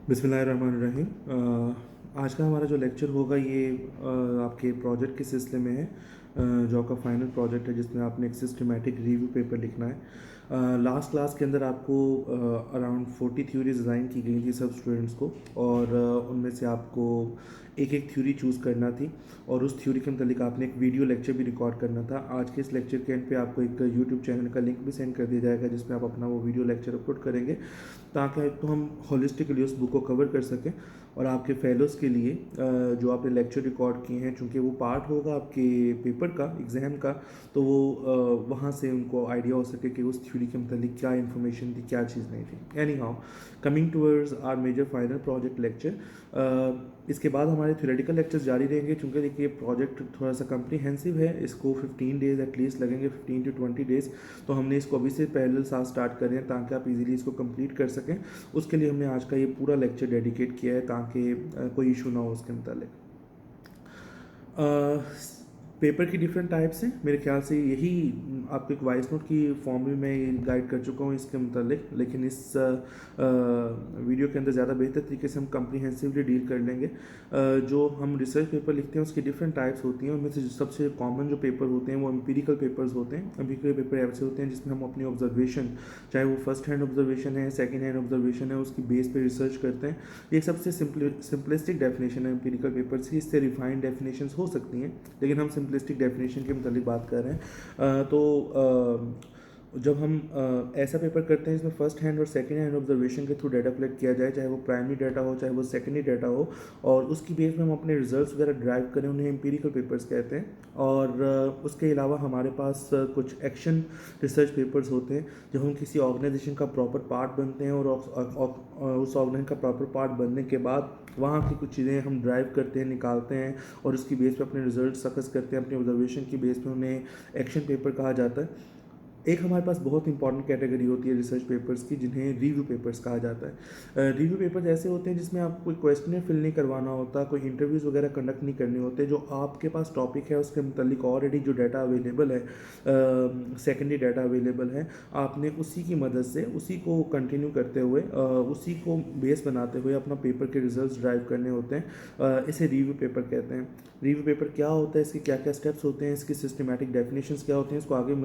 बिस्मिल्लाहिर्रहमानिर्रहीम। आज का हमारा जो लेक्चर होगा ये आपके प्रोजेक्ट के सिलसिले में है, जो आपका फाइनल प्रोजेक्ट है जिसमें आपने एक सिस्टमेटिक रिव्यू पेपर लिखना है। लास्ट क्लास के अंदर आपको अराउंड 40 थ्योरीज डिज़ाइन की गई थी सब स्टूडेंट्स को, और उनमें से आपको एक एक थ्योरी चूज़ करना थी और उस थ्योरी के मतलब आपने एक वीडियो लेक्चर भी रिकॉर्ड करना था। आज के इस लेक्चर के एंड पे आपको एक यूट्यूब चैनल का लिंक भी सेंड कर दिया जाएगा जिसमें आप अपना वो वीडियो लेक्चर अपलोड करेंगे, ताकि तो हम होलिस्टिकली उस बुक को कवर कर सकें और आपके फेलोज़ के लिए जो आपने लेक्चर रिकॉर्ड किए हैं, चूँकि वो पार्ट होगा आपके पेपर का, एग्ज़ाम का, तो वो वहाँ से उनको आइडिया हो सके कि उस थ्योरी के मतलब क्या इन्फॉर्मेशन थी, क्या चीज़ नहीं थी। Anyhow, coming towards our major final project lecture, इसके बाद हमारे थ्योरेटिकल लेक्चर्स जारी रहेंगे। चूँकि देखिए प्रोजेक्ट थोड़ा सा कम्प्रीहेंसिव है, इसको 15 डेज़ एटलीस्ट लगेंगे, 15 to 20 डेज़। तो हमने इसको अभी से पैरेलल साथ स्टार्ट कर रहे हैं ताकि आप इजीली इसको कंप्लीट कर सकें। उसके लिए हमने आज का ये पूरा लेक्चर डेडिकेट किया है ताकि कोई इशू ना हो उसके मुतालिक। पेपर की डिफरेंट टाइप्स हैं, मेरे ख्याल से यही आपको एक वॉइस नोट की फॉर्म में मैं गाइड कर चुका हूँ इसके मुतालिक, लेकिन इस वीडियो के अंदर ज़्यादा बेहतर तरीके से हम कम्प्रीहेंसिवली डील कर लेंगे। जो हम रिसर्च पेपर लिखते हैं उसकी डिफरेंट टाइप्स होती हैं, उनमें से जो सबसे कॉमन जो पेपर होते हैं वो एम्पिरिकल पेपर्स होते हैं। एम्पिरिकल पेपर ऐसे होते हैं जिसमें हम अपनी ऑब्जर्वेशन, चाहे वो फर्स्ट हैंड ऑब्जर्वेशन है, सेकेंड हैंड ऑब्जर्वेशन है, उसकी बेस पे रिसर्च करते हैं। ये सबसे सिंपलिस्टिक डेफिनेशन है एम्पिरिकल पेपर की। इससे रिफाइंड डेफिनेशंस हो सकती हैं, लेकिन हम सिंपलिस्टिक डेफिनेशन के मुतालिक बात कर रहे हैं। जब हम ऐसा पेपर करते हैं जिसमें फर्स्ट हैंड और सेकंड हैंड ऑब्जर्वेशन के थ्रू डाटा कलेक्ट किया जाए, चाहे वो प्राइमरी डाटा हो चाहे वो सेकेंडरी डाटा हो, और उसकी बेस में हम अपने रिजल्ट्स वगैरह ड्राइव करें, उन्हें एम्पिरिकल पेपर्स कहते हैं। और उसके अलावा हमारे पास कुछ एक्शन रिसर्च पेपर्स होते हैं जब हम किसी ऑर्गेनाइजेशन का प्रॉपर पार्ट बनते हैं, और उस ऑर्गेनाइजेशन का प्रॉपर पार्ट बनने के बाद वहाँ की कुछ चीज़ें हम ड्राइव करते हैं, निकालते हैं, और उसकी बेस पे अपने रिजल्ट सक्सेस करते हैं। अपनी ऑब्जर्वेशन की बेस पे उन्हें एक्शन पेपर कहा जाता है। एक हमारे पास बहुत इंपॉर्टेंट कैटेगरी होती है रिसर्च पेपर्स की, जिन्हें रिव्यू पेपर्स कहा जाता है। रिव्यू पेपर्स ऐसे होते हैं जिसमें आपको कोई क्वेश्चन फिल नहीं करवाना होता, कोई इंटरव्यूज़ वगैरह कंडक्ट नहीं करने होते। जो आपके पास टॉपिक है उसके मुतालिक ऑलरेडी जो डाटा अवेलेबल है, सेकेंडरी डाटा अवेलेबल है, आपने उसी की मदद से उसी को कंटिन्यू करते हुए उसी को बेस बनाते हुए अपना पेपर के रिजल्ट्स ड्राइव करने होते हैं। इसे रिव्यू पेपर कहते हैं। रिव्यू पेपर क्या होता है, इसके क्या क्या स्टेप्स होते हैं, इसकी सिस्टमेटिक डेफिनेशंस क्या होते हैं, इसको आगे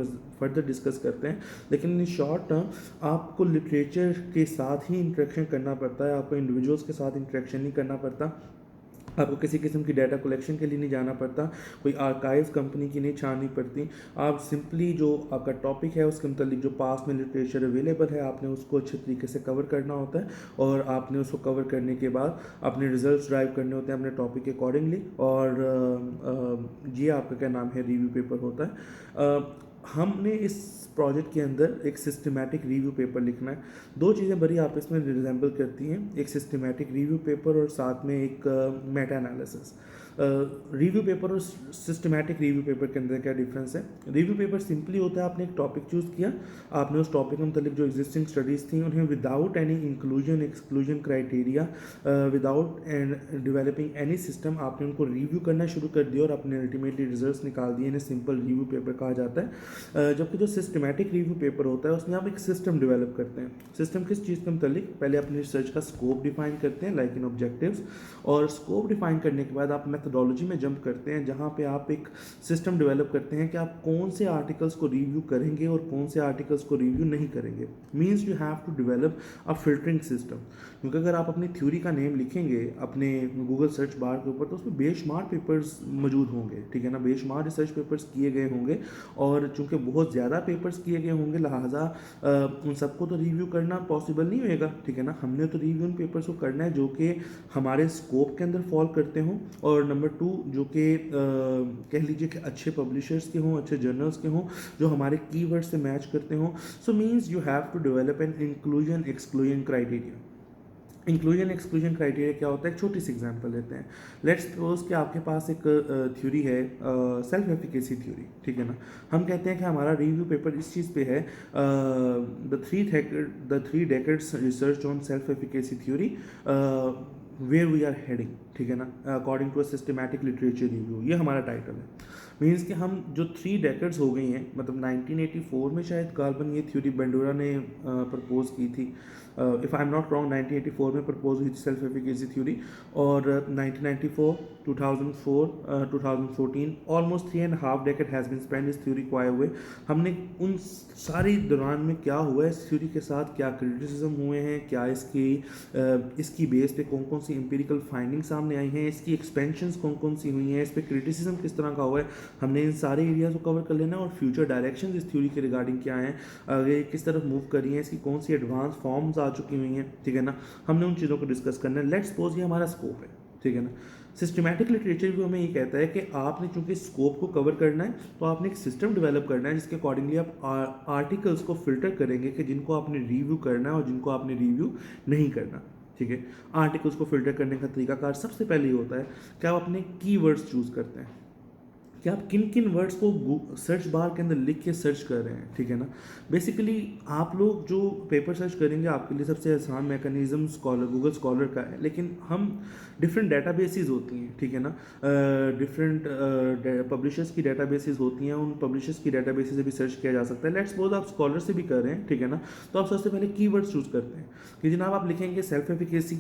फर्दर डिस्कस करते हैं। लेकिन इन शॉर्ट टर्म आपको लिटरेचर के साथ ही इंटरेक्शन करना पड़ता है, आपको इंडिविजुअल्स के साथ इंटरेक्शन नहीं करना पड़ता, आपको किसी किस्म की डाटा कलेक्शन के लिए नहीं जाना पड़ता, कोई आर्काइव कंपनी की नहीं छाननी पड़ती। आप सिंपली जो आपका टॉपिक है उसके मतलब जो पास में लिटरेचर अवेलेबल है, आपने उसको अच्छे तरीके से कवर करना होता है, और आपने उसको कवर करने के बाद अपने रिजल्ट्स ड्राइव करने होते हैं अपने टॉपिक के अकॉर्डिंगली। और ये आपका क्या नाम है, रिव्यू पेपर होता है। हमने इस प्रोजेक्ट के अंदर एक सिस्टमेटिक रिव्यू पेपर लिखना है। दो चीज़ें बड़ी आपस में रिजेंबल करती हैं, एक सिस्टमेटिक रिव्यू पेपर और साथ में एक मेटा एनालिसिस। रिव्यू पेपर और सिस्टमेटिक रिव्यू पेपर के अंदर क्या डिफरेंस है? रिव्यू पेपर सिंपली होता है आपने एक टॉपिक चूज़ किया, आपने उस टॉपिक के मतलब जो एग्जिस्टिंग स्टडीज़ थी उन्हें without any inclusion exclusion criteria, without and developing any system, आपने उनको रिव्यू करना शुरू कर दिया और अपने अल्टीमेटली रिजल्ट्स निकाल दिए। इन्हें सिंपल रिव्यू पेपर कहा जाता है। जबकि जो सिस्टमेटिक रिव्यू पेपर होता है उसमें आप एक सिस्टम डेवलप करते हैं। सिस्टम किस चीज़ के मतलब? पहले अपने रिसर्च का स्कोप डिफाइन करते हैं, लाइक इन ऑब्जेक्टिव्स, और स्कोप डिफाइन करने के बाद आप मेथोडोलॉजी में जंप करते हैं, जहाँ पे आप एक सिस्टम डेवलप करते हैं कि आप कौन से आर्टिकल्स को रिव्यू करेंगे और कौन से आर्टिकल्स को रिव्यू नहीं करेंगे। Means you have to develop a filtering system. क्योंकि अगर आप अपनी थ्योरी का नेम लिखेंगे अपने गूगल सर्च बार के ऊपर तो उसमें बेशुमार पेपर्स मौजूद होंगे, ठीक है ना, बेशुमार रिसर्च पेपर्स किए गए होंगे, और चूँकि बहुत ज़्यादा पेपर्स किए गए होंगे लिहाजा उन सबको तो रिव्यू करना पॉसिबल नहीं होएगा, ठीक है ना। हमने तो रिव्यू उन पेपर्स को करना है जो कि हमारे स्कोप के अंदर फॉल करते हों, और नंबर 2 जो कि कह लीजिए कि अच्छे पब्लिशर्स के हों, अच्छे जर्नल्स के हों, जो हमारे कीवर्ड से मैच करते हों। So means you have to develop an inclusion exclusion criteria. Inclusion exclusion criteria क्या होता है? एक छोटी सी एग्जांपल लेते हैं। लेट्स सपोज कि आपके पास एक थ्योरी है, सेल्फ एफिकेसी थ्योरी, ठीक है ना। हम कहते हैं कि हमारा रिव्यू पेपर इस चीज़ पे है, the three decades research on self efficacy theory where we are heading, ठीक है ना, according to a systematic literature review, ये हमारा टाइटल है। मीन्स कि हम जो 3 डेकेड्स हो गई हैं, मतलब 1984 में शायद कार्बन ये थ्योरी बेंडोरा ने प्रपोज की थी, if I am not wrong 1984 में प्रपोज हुई थी सेल्फ एफिकेसी थ्योरी, और 1994, 2004, 2014 almost 3.5 decade has been spend इस थ्योरी को आए हुए। हमने उन सारी दौरान में क्या हुआ है इस थ्योरी के साथ, क्या क्रिटिसिज्म हुए हैं, क्या इसकी बेस पे कौन कौन सी एम्पिरिकल फाइंडिंग सामने आई हैं, इसकी एक्सपेंशंस कौन कौन सी हुई हैं, इस पर क्रिटिसिज्म किस तरह का हुआ है, हमने इन सारे एरियाज को कवर कर लेना है। और फ्यूचर डायरेक्शन इस थ्योरी के रिगार्डिंग क्या हैं, आगे किस तरफ मूव कर रही हैं, इसकी कौन सी एडवांस फॉर्म्स आ चुकी हुई हैं, ठीक है ना, हमने उन चीज़ों को डिस्कस करना है। लेट्स सपोज ये हमारा स्कोप है, ठीक है ना। सिस्टमैटिक लिटरेचर भी हमें ये कहता है कि आपने चूंकि स्कोप को कवर करना है तो आपने एक सिस्टम डेवलप करना है जिसके अकॉर्डिंगली आप आर्टिकल्स को फिल्टर करेंगे कि जिनको आपने रिव्यू करना है और जिनको आपने रिव्यू नहीं करना, ठीक है। आर्टिकल्स को फिल्टर करने का तरीकाकार सबसे पहले ये होता है कि आप अपने कीवर्ड्स चूज़ करते हैं कि आप किन किन वर्ड्स को सर्च बार के अंदर लिख के सर्च कर रहे हैं, ठीक है ना। बेसिकली आप लोग जो पेपर सर्च करेंगे आपके लिए सबसे आसान मैकेनिज्म गूगल स्कॉलर का है, लेकिन हम डिफरेंट डेटाबेसेस होती हैं, ठीक है ना, डिफरेंट पब्लिशर्स की डेटाबेसेस होती हैं, उन पब्लिशर्स की डेटाबेसेस से भी सर्च किया जा सकता है। लेट्स सपोज आप स्कॉलर से भी कर रहे हैं, ठीक है ना, तो आप सबसे पहले कीवर्ड्स चूज करते हैं कि जनाब आप लिखेंगे सेल्फ एफिकेसी,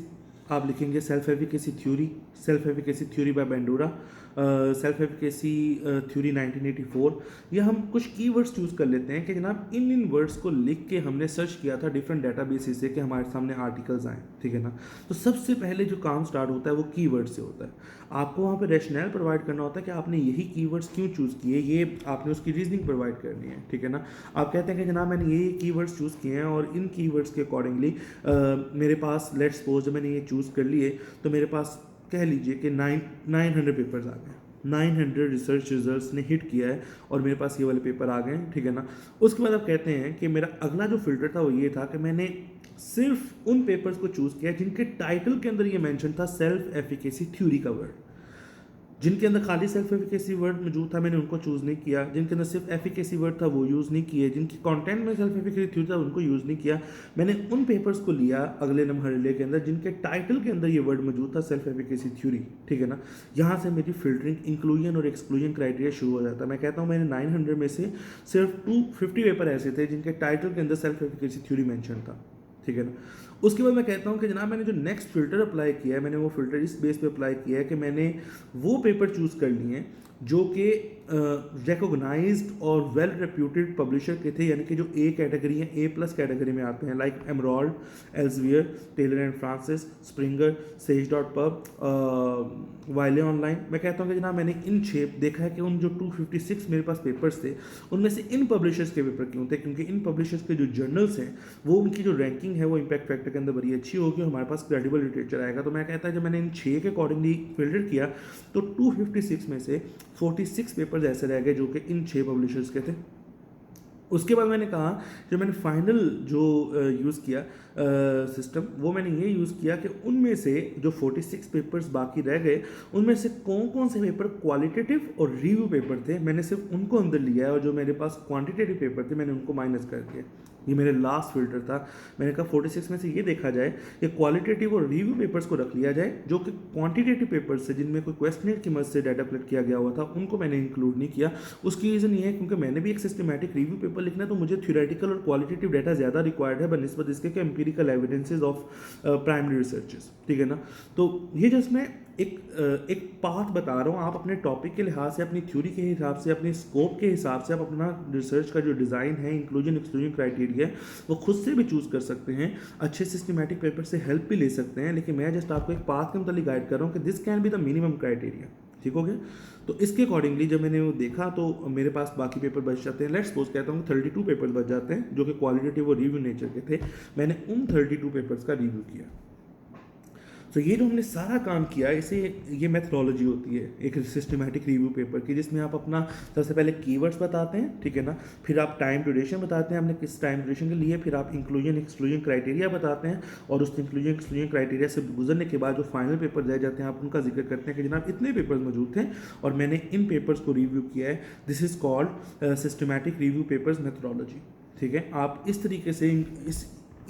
आप लिखेंगे self efficacy theory by Bandura, self efficacy theory 1984, या हम कुछ कीवर्ड्स चूज़ कर लेते हैं कि जनाब इन वर्ड्स को लिख के हमने सर्च किया था डिफरेंट डेटाबेसेस से कि हमारे सामने आर्टिकल्स आए, ठीक है ना। तो सबसे पहले जो काम स्टार्ट होता है वो कीवर्ड से होता है। आपको वहाँ पे रैशनल प्रोवाइड करना होता है कि आपने यही कीवर्ड्स क्यों चूज़ किए, ये आपने उसकी रीजनिंग प्रोवाइड करनी है, ठीक है ना। आप कहते हैं कि जनाब मैंने ये कीवर्ड्स चूज़ किए हैं और इन कीवर्ड्स के अकॉर्डिंगली मेरे पास लेट्स सपोज जब मैंने ये चूज़ कर लिए तो मेरे पास कह लीजिए कि 900 पेपर्स आ गए, 900 रिसर्च रिजल्ट्स ने हिट किया है और मेरे पास ये वाले पेपर आ गए, ठीक है ना। उसके बाद आप कहते हैं कि मेरा अगला जो फिल्टर था वो ये था कि मैंने सिर्फ उन पेपर्स को चूज़ किया जिनके टाइटल के अंदर ये मेंशन था सेल्फ एफिकेसी थ्योरी का वर्ड, जिनके अंदर खाली सेल्फ एफिकेसी वर्ड मौजूद था मैंने उनको चूज़ नहीं किया, जिनके अंदर सिर्फ एफिकेसी वर्ड था वो यूज़ नहीं किए, जिनकी कंटेंट में सेल्फ एफिकेसी थ्योरी था उनको यूज़ नहीं किया। मैंने उन पेपर्स को लिया अगले नंबर रिले के अंदर जिनके टाइटल के अंदर ये वर्ड मौजूद था सेल्फ एफिकेसी थ्योरी, ठीक है ना। यहाँ से मेरी फिल्टरिंग इंक्लूजन और एक्सक्लूजन क्राइटेरिया शुरू हो जाता है। मैं कहता हूँ मैंने 900 में से सिर्फ 250 पेपर ऐसे थे जिनके टाइटल के अंदर सेल्फ एफिकेसी थ्योरी मेंशन था, ठीक है ना। उसके बाद मैं कहता हूँ कि जनाब मैंने जो नेक्स्ट फिल्टर अप्लाई किया है मैंने वो फिल्टर इस बेस पे अप्लाई किया है कि मैंने वो पेपर चूज़ कर लिए हैं जो कि रिकॉग्नाइज्ड और वेल रेप्यूटेड पब्लिशर के थे, यानी कि जो ए कैटेगरी है, A+ कैटेगरी में आते हैं, like Emerald, Elsevier, Taylor and Francis, Springer, Sage pub, Wiley online. मैं कहता हूँ कि जनाब मैंने इन 6 देखा है कि उन जो 256 मेरे पास पेपर्स थे उनमें से इन पब्लिशर्स के पेपर क्यों थे, क्योंकि इन पब्लिशर्स के जो जर्नल्स हैं वो उनकी जो रैंकिंग है वो इम्पैक्ट फैक्टर के अंदर बड़ी अच्छी होगी, हमारे पास क्रेडिबल लिटरेचर आएगा। तो मैं कहता है जब मैंने इन 6 के अकॉर्डिंगली फिल्टर किया तो 256 में से 46 पेपर्स ऐसे रह गए जो कि इन 6 पब्लिशर्स के थे। उसके बाद मैंने कहा जब मैंने फाइनल जो यूज़ किया सिस्टम वो मैंने ये यूज़ किया कि उनमें से जो 46 पेपर्स बाकी रह गए उनमें से कौन कौन से पेपर क्वालिटेटिव और रिव्यू पेपर थे मैंने सिर्फ उनको अंदर लिया है, और जो मेरे पास क्वांटिटेटिव पेपर थे मैंने उनको माइनस कर दिया। ये मेरे लास्ट फिल्टर था। मैंने कहा 46 में से ये देखा जाए कि क्वालिटेटिव और रिव्यू पेपर्स को रख लिया जाए, जो कि क्वांटिटेटिव पेपर्स से जिनमें कोई क्वेश्चनर की मदद से डाटा कलेक्ट किया गया हुआ था उनको मैंने इंक्लूड नहीं किया। उसकी रीज़न ये है क्योंकि मैंने भी एक सिस्टमैटिक रिव्यू पेपर लिखना है तो मुझे थ्योरेटिकल और क्वालिटेटिव डाटा ज़्यादा रिक्वायर्ड है बनिस्बत इसके कि empirical evidences of primary researches, ठीक है ना। तो ये जो इसमें एक पाथ बता रहा हूँ, आप अपने टॉपिक के लिहाज से, अपनी थ्योरी के हिसाब से, अपने स्कोप के हिसाब से आप अपना रिसर्च का जो डिज़ाइन है, इंक्लूजन एक्सक्लूजन क्राइटेरिया वो खुद से भी चूज़ कर सकते हैं, अच्छे सिस्टमैटिक पेपर से हेल्प भी ले सकते हैं, लेकिन मैं जस्ट आपको एक पाथ के मतलब गाइड कर रहा हूँ कि this can be the minimum criteria, ठीक हो गया। तो इसके अकॉर्डिंगली जब मैंने वो देखा तो मेरे पास बाकी पेपर बच जाते हैं। लेट्स सपोज कहता हूँ 32 पेपर्स बच जाते हैं जो कि क्वालिटेटिव और रिव्यू नेचर के थे। मैंने उन 32 पेपर्स का रिव्यू किया। तो ये जो हमने सारा काम किया इसे ये मेथडोलॉजी होती है एक सिस्टमैटिक रिव्यू पेपर की, जिसमें आप अपना सबसे पहले कीवर्ड्स बताते हैं, ठीक है ना, फिर आप टाइम ड्यूरेशन बताते हैं हमने किस टाइम ड्यूरेशन के लिए, फिर आप इंक्लूजन एक्सक्लूजन क्राइटेरिया बताते हैं और उस इंक्लूजन एक्सक्लूजन क्राइटेरिया से गुजरने के बाद जो फाइनल पेपर रह जाते हैं आप उनका जिक्र करते हैं कि जनाब इतने पेपर्स मौजूद थे और मैंने इन पेपर्स को रिव्यू किया है। This is called systematic review papers methodology, ठीक है। आप इस तरीके से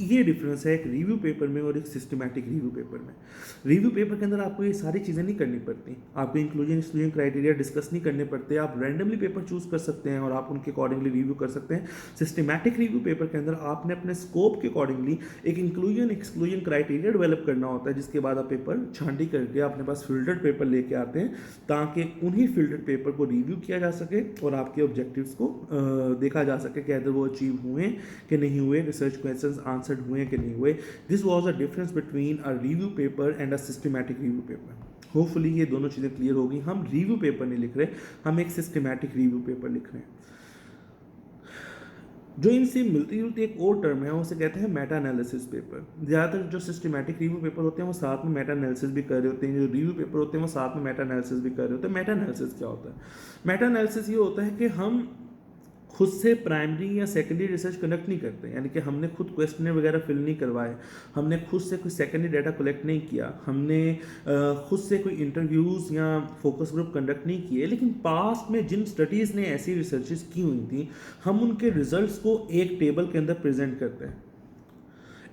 ये डिफरेंस है एक रिव्यू पेपर में और एक सिस्टमैटिक रिव्यू पेपर में। रिव्यू पेपर के अंदर आपको ये सारी चीज़ें नहीं करनी पड़ती, आपको इंक्लूजन एक्सक्लूजन क्राइटेरिया डिस्कस नहीं करने पड़ते, आप रैंडमली पेपर चूज कर सकते हैं और आप उनके अकॉर्डिंगली रिव्यू कर सकते हैं। सिस्टमैटिक रिव्यू पेपर के अंदर आपने अपने स्कोप के अकॉर्डिंगली एक इंक्लूजन एक्सक्लूजन क्राइटेरिया डेवलप करना होता है, जिसके बाद आप पेपर छांटी करके अपने पास फिल्टर्ड पेपर लेके आते हैं, ताकि उन्हीं फिल्टर्ड पेपर को रिव्यू किया जा सके और आपके ऑब्जेक्टिव्स को देखा जा सके कि अदर वो अचीव हुए कि नहीं हुए, रिसर्च क्वेश्चंस आंसर्ड हुए कि नहीं हुए। This was a difference between a review paper and a systematic review paper. Hopefully ये दोनों चीज़ें क्लियर होगी। हम रिव्यू पेपर नहीं लिख रहे, हम एक सिस्टमैटिक रिव्यू पेपर लिख रहे हैं। जो इनसे मिलती जुलती एक और टर्म है उसे कहते हैं मेटा एनालिसिस पेपर। ज़्यादातर जो सिस्टमैटिक रिव्यू पेपर होते हैं वो साथ में मेटा एनालिसिस भी कर रहे होते हैं, जो रिव्यू पेपर होते हैं वो साथ में मेटा एनालिसिस भी कर रहे होते हैं। मेटा एनालिसिस क्या होता है? मेटा एनालिसिस ये होता है कि हम खुद से प्राइमरी या सेकेंडरी रिसर्च कंडक्ट नहीं करते, यानी कि हमने खुद क्वेश्चन वगैरह फिल नहीं करवाए, हमने खुद से कोई सेकेंडरी डाटा कलेक्ट नहीं किया, हमने खुद से कोई इंटरव्यूज़ या फोकस ग्रुप कंडक्ट नहीं किए, लेकिन पास्ट में जिन स्टडीज़ ने ऐसी रिसर्चेस की हुई थी हम उनके रिजल्ट्स को एक टेबल के अंदर प्रेजेंट करते हैं।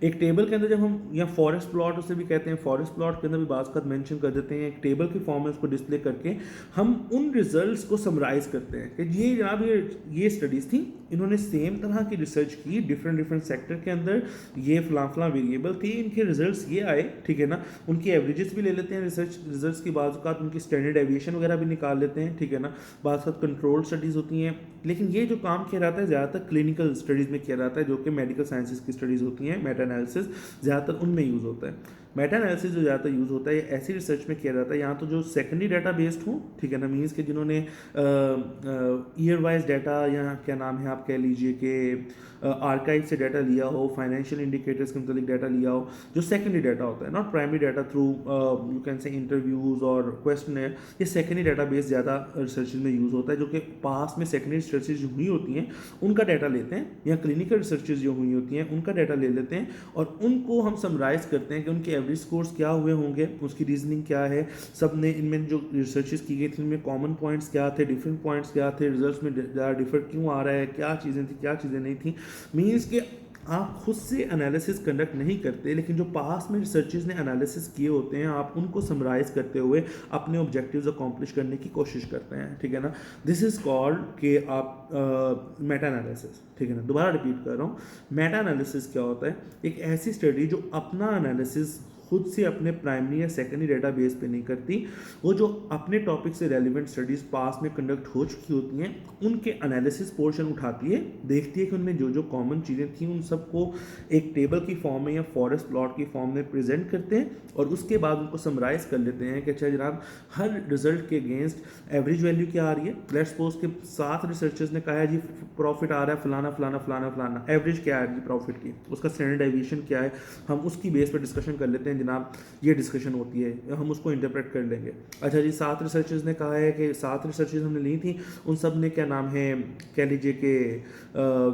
एक टेबल के अंदर जब हम या फॉरेस्ट प्लॉट उसे भी कहते हैं, फॉरेस्ट प्लॉट के अंदर भी बात का मेंशन कर देते हैं, एक टेबल की फॉर्म में उसको डिस्प्ले करके हम उन रिजल्ट्स को समराइज करते हैं कि ये जनाब ये स्टडीज़ थी, इन्होंने सेम तरह की रिसर्च की डिफरेंट डिफरेंट सेक्टर के अंदर, ये फलां वेरिएबल थी, इनके रिजल्ट्स ये आए, ठीक है ना। उनकी एवरेजेस भी ले लेते हैं रिसर्च रिजल्ट्स की, बाज़ उनकी स्टैंडर्ड एविएशन वगैरह भी निकाल लेते हैं, ठीक है ना। बाज़ कंट्रोल स्टडीज़ होती हैं, लेकिन ये जो काम किया जाता है ज़्यादातर क्लिनिकल स्टडीज़ में किया जाता है, जो कि मेडिकल साइंसेज की स्टडीज़ होती हैं। मेटा एनालिसिस ज़्यादातर उनमें यूज़ होता है। मेटा एनालिसिस जो ज़्यादातर यूज़ होता है ये ऐसी रिसर्च में किया जाता है यहाँ तो जो सेकेंडरी डाटा बेस्ड हो, ठीक है ना, मीन्स के जिन्होंने ईयर वाइज डाटा या क्या नाम है आप कह लीजिए कि आर्काइव से डाटा लिया हो, फाइनेंशियल इंडिकेटर्स के मतलब डाटा लिया हो, जो सेकेंडरी डाटा होता है, not primary data through you can से इंटरव्यूज़ और क्वेश्चन है, ये सेकेंडरी डाटा बेस ज़्यादा रिसर्च में यूज़ होता है, जो कि पास में सेकेंडरी रिसर्चेज जो हुई होती हैं उनका डाटा लेते हैं, या क्लिनिकल रिसर्चेज जो हुई होती हैं उनका डाटा ले लेते हैं और उनको हम समराइज करते हैं कि उनके एवरेज स्कोर्स क्या हुए होंगे, उसकी रीजनिंग क्या है, सब ने इनमें जो रिसर्चेज की गई थी उनमें कॉमन पॉइंट्स क्या थे, डिफरेंट पॉइंट्स क्या थे, रिजल्ट्स में ज़्यादा डिफर क्यों आ रहा है, क्या चीज़ें थी क्या चीज़ें नहीं थी। मीन्स कि आप खुद से एनालिसिस कंडक्ट नहीं करते, लेकिन जो पास में रिसर्चर्स ने एनालिसिस किए होते हैं आप उनको समराइज करते हुए अपने ऑब्जेक्टिव्स अकॉम्प्लिश करने की कोशिश करते हैं, ठीक है ना। दिस इज़ कॉल्ड कि आप मेटा एनालिसिस, ठीक है ना। दोबारा रिपीट कर रहा हूँ, मेटा एनालिसिस क्या होता है? एक ऐसी स्टडी जो अपना एनालिसिस खुद से अपने प्राइमरी या सेकेंडरी डाटा बेस पे नहीं करती, वो जो अपने टॉपिक से रेलिवेंट स्टडीज़ पास में कंडक्ट हो चुकी होती हैं उनके एनालिसिस पोर्शन उठाती है, देखती है कि उनमें जो जो कॉमन चीज़ें थी उन सबको एक टेबल की फॉर्म में या फॉरेस्ट प्लॉट की फॉर्म में प्रेजेंट करते हैं और उसके बाद उनको समराइज कर लेते हैं कि अच्छा जनाब हर रिजल्ट के अगेंस्ट एवरेज वैल्यू क्या आ रही है। लेट्स सपोज के 7 रिसर्चर्स ने कहा है जी प्रॉफिट आ रहा है फलाना फलाना फलाना फलाना, एवरेज क्या है जी प्रॉफिट की, उसका स्टैंडर्ड डेविएशन क्या है, हम उसकी बेस पर डिस्कशन कर लेते हैं जनाब, ये डिस्कशन होती है, हम उसको इंटरप्रेट कर लेंगे। अच्छा जी 7 रिसर्चर्स ने कहा है कि 7 रिसर्चर्स हमने ली थी, उन सब ने क्या नाम है कह लीजिए कि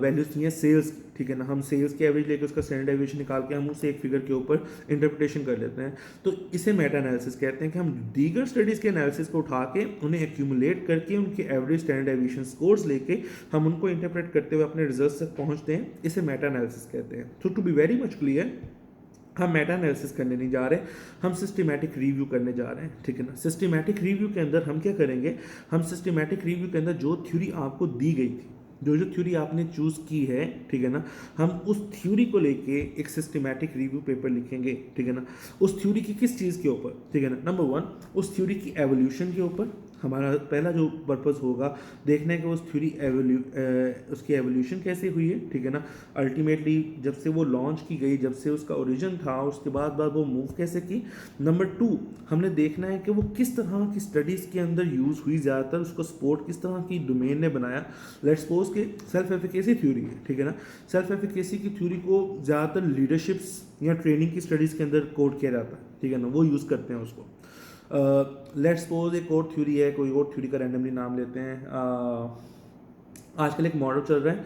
वैल्यूज थी हैं सेल्स, ठीक है ना, हम सेल्स की एवरेज लेके उसका स्टैंडर्ड डेविएशन निकाल के हम उसे एक फिगर के ऊपर इंटरप्रिटेशन कर लेते हैं। तो इसे मेटा एनालिसिस कहते हैं कि हम दीगर स्टडीज़ के एनालिसिस को उठा के उन्हें एक्यूमुलेट करके उनके एवरेज स्टैंडर्ड डेविएशन स्कोर्स लेके हम उनको इंटरप्रेट करते हुए अपने रिजल्ट्स तक पहुंचते हैं, इसे मेटा एनालिसिस कहते हैं। तो to be very much clear, हम मेटा एनालिसिस करने नहीं जा रहे, हम सिस्टमैटिक रिव्यू करने जा रहे हैं, ठीक है ना। सिस्टमैटिक रिव्यू के अंदर हम क्या करेंगे, हम सिस्टमैटिक रिव्यू के अंदर जो थ्योरी आपको दी गई थी, जो जो थ्योरी आपने चूज़ की है, ठीक है ना, हम उस थ्योरी को लेके एक सिस्टमैटिक रिव्यू पेपर लिखेंगे, ठीक है ना। उस थ्योरी की किस चीज़ के ऊपर, ठीक है ना, नंबर 1 उस थ्योरी की एवोल्यूशन के ऊपर। हमारा पहला जो पर्पस होगा देखना है कि उस थ्योरी उसकी एवोल्यूशन कैसे हुई है, ठीक है ना। अल्टीमेटली जब से वो लॉन्च की गई, जब से उसका ओरिजिन था, उसके बाद वो मूव कैसे की। नंबर 2 हमने देखना है कि वो किस तरह की स्टडीज़ के अंदर यूज़ हुई, ज़्यादातर उसको सपोर्ट किस तरह की डोमेन ने बनाया। लेट्स सपोज के सेल्फ एफिकेसी थ्योरी है, ठीक है ना। सेल्फ एफिकेसी की थ्योरी को ज़्यादातर लीडरशिप्स या ट्रेनिंग की स्टडीज़ के अंदर कोड किया जाता है, ठीक है ना, वो यूज़ करते हैं उसको। लेट्स सपोज एक और थ्योरी है, कोई और थ्योरी का रैंडमली नाम लेते हैं। आजकल एक मॉडल चल रहा है,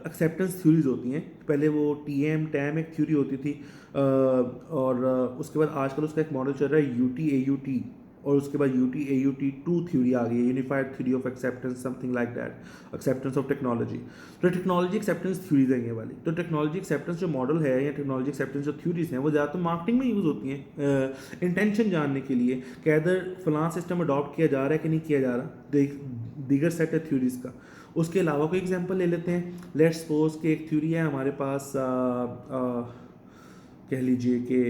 एक्सेप्टेंस थ्योरीज होती हैं, पहले वो टीएम टैम एक थ्योरी होती थी, और उसके बाद आजकल उसका एक मॉडल चल रहा है यूटी एयूटी, और उसके बाद UT-AUT2 थ्योरी आ गई है, unified theory of acceptance, something like that, acceptance of technology. तो टेक्नोलॉजी एक्सेप्टेंस थ्योरी देंगे वाली। तो टेक्नोलॉजी एक्सेप्टेंस जो मॉडल है या टेक्नोलॉजी एक्सेप्टेंस जो थ्योरीज हैं वो ज़्यादातर मार्केटिंग में यूज़ होती हैं, इंटेंशन जानने के लिए कि अदर फलां सिस्टम अडॉप्ट किया जा रहा है कि नहीं किया जा रहा, दीगर सेट है थ्योरीज का। उसके अलावा कोई एग्जांपल ले लेते हैं। लेट्स सपोज कि एक थ्योरी है हमारे पास, कह लीजिए कि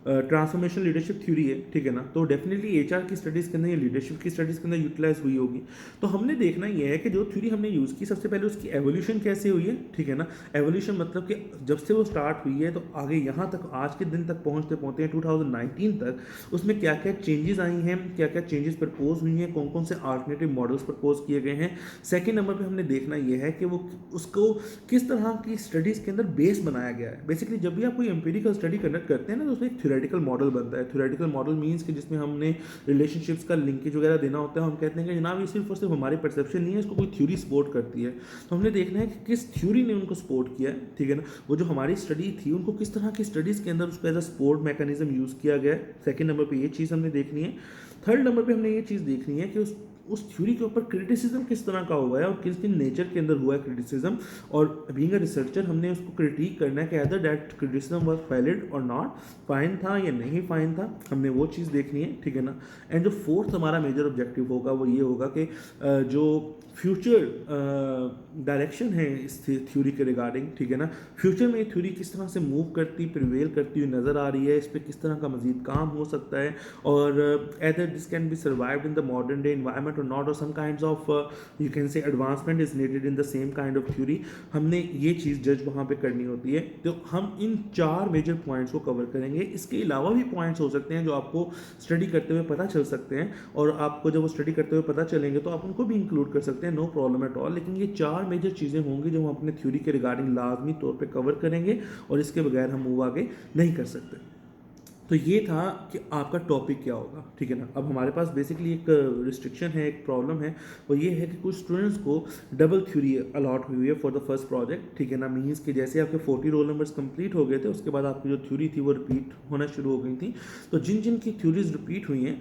ट्रांसफॉर्मेशन लीडरशिप थ्योरी है, ठीक है ना। तो डेफिनेटली एचआर की स्टडीज़ के अंदर या लीडरशिप की स्टडीज़ के अंदर यूटिलाइज हुई होगी। तो हमने देखना ये है कि जो थ्योरी हमने यूज़ की, सबसे पहले उसकी एवोल्यूशन कैसे हुई है, ठीक है ना। एवोल्यूशन मतलब कि जब से वो स्टार्ट हुई है तो आगे यहाँ तक आज के दिन तक पहुँचते पहुँचते हैं 2019 तक, उसमें क्या क्या चेंजेस आई हैं, क्या क्या चेंजेस प्रपोज हुई हैं, कौन कौन से अल्टरनेटिव मॉडल्स प्रपोज किए गए हैं। सेकेंड नंबर पर हमने देखना ये है कि वो उसको किस तरह की स्टडीज़ के अंदर बेस बनाया गया है। बेसिकली जब भी आप कोई एम्पिरिकल स्टडी कंडक्ट करते हैं ना तो उसमें एक थ्योरेटिकल मॉडल बनता है। थ्योरेटिकल मॉडल मींस कि जिसमें हमने रिलेशनशिप्स का लिंकेज वगैरह देना होता है। हम कहते हैं कि जनाब ये सिर्फ और सिर्फ हमारी परसेप्शन नहीं है, इसको कोई थ्योरी सपोर्ट करती है। तो हमने देखना है कि किस थ्योरी ने उनको सपोर्ट किया है, ठीक है ना। वो जो हमारी स्टडी थी उनको किस तरह की स्टडीज़ के अंदर उसको as a support mechanism use किया गया है। सेकेंड नंबर पर ये चीज़ हमने देखनी है। थर्ड नंबर पर हमने ये चीज़ देखनी है कि उस थ्योरी के ऊपर क्रिटिसिज्म किस तरह का हुआ है और किस किन नेचर के अंदर हुआ है क्रिटिसिज्म। और बीइंग अ रिसर्चर हमने उसको क्रिटिक करना है कि other that criticism was valid और नॉट, फाइन था या नहीं फाइन था, हमने वो चीज़ देखनी है, ठीक है ना। एंड जो फोर्थ हमारा मेजर ऑब्जेक्टिव होगा वो ये होगा कि जो फ्यूचर डायरेक्शन है इस थ्योरी के रिगार्डिंग, ठीक है ना। फ्यूचर में ये थ्योरी किस तरह से मूव करती प्रिवेल करती हुई नज़र आ रही है, इस पर किस तरह का मजीद काम हो सकता है, और either this can be survived in the modern day environment or not, or some kinds of you can say advancement is needed in the same kind of theory. हमने ये चीज़ जज वहाँ पे करनी होती है। तो हम इन 4 मेजर पॉइंट्स को कवर करेंगे। इसके अलावा भी पॉइंट्स हो सकते हैं जो आपको स्टडी करते हुए पता चल सकते हैं, और आपको जब वो स्टडी करते हुए पता चलेंगे तो आप उनको भी इंक्लूड कर सकते हैं, नो प्रॉब्लम एट ऑल। लेकिन ये 4 मेजर चीज़ें होंगी जो हम अपने थ्योरी के रिगार्डिंग लाजमी तौर पे कवर करेंगे, और इसके बगैर हम मूव आगे नहीं कर सकते। तो ये था कि आपका टॉपिक क्या होगा, ठीक है ना। अब हमारे पास बेसिकली एक रिस्ट्रिक्शन है, एक प्रॉब्लम है, वो ये है कि कुछ स्टूडेंट्स को डबल थ्योरी अलॉट हुई है फॉर द फर्स्ट प्रोजेक्ट, ठीक है ना। मीन्स कि जैसे आपके 40 रोल नंबर्स कंप्लीट हो गए थे, उसके बाद आपकी जो थ्योरी थी वो रिपीट होना शुरू हो गई थी। तो जिन जिन की थ्योरीज रिपीट हुई हैं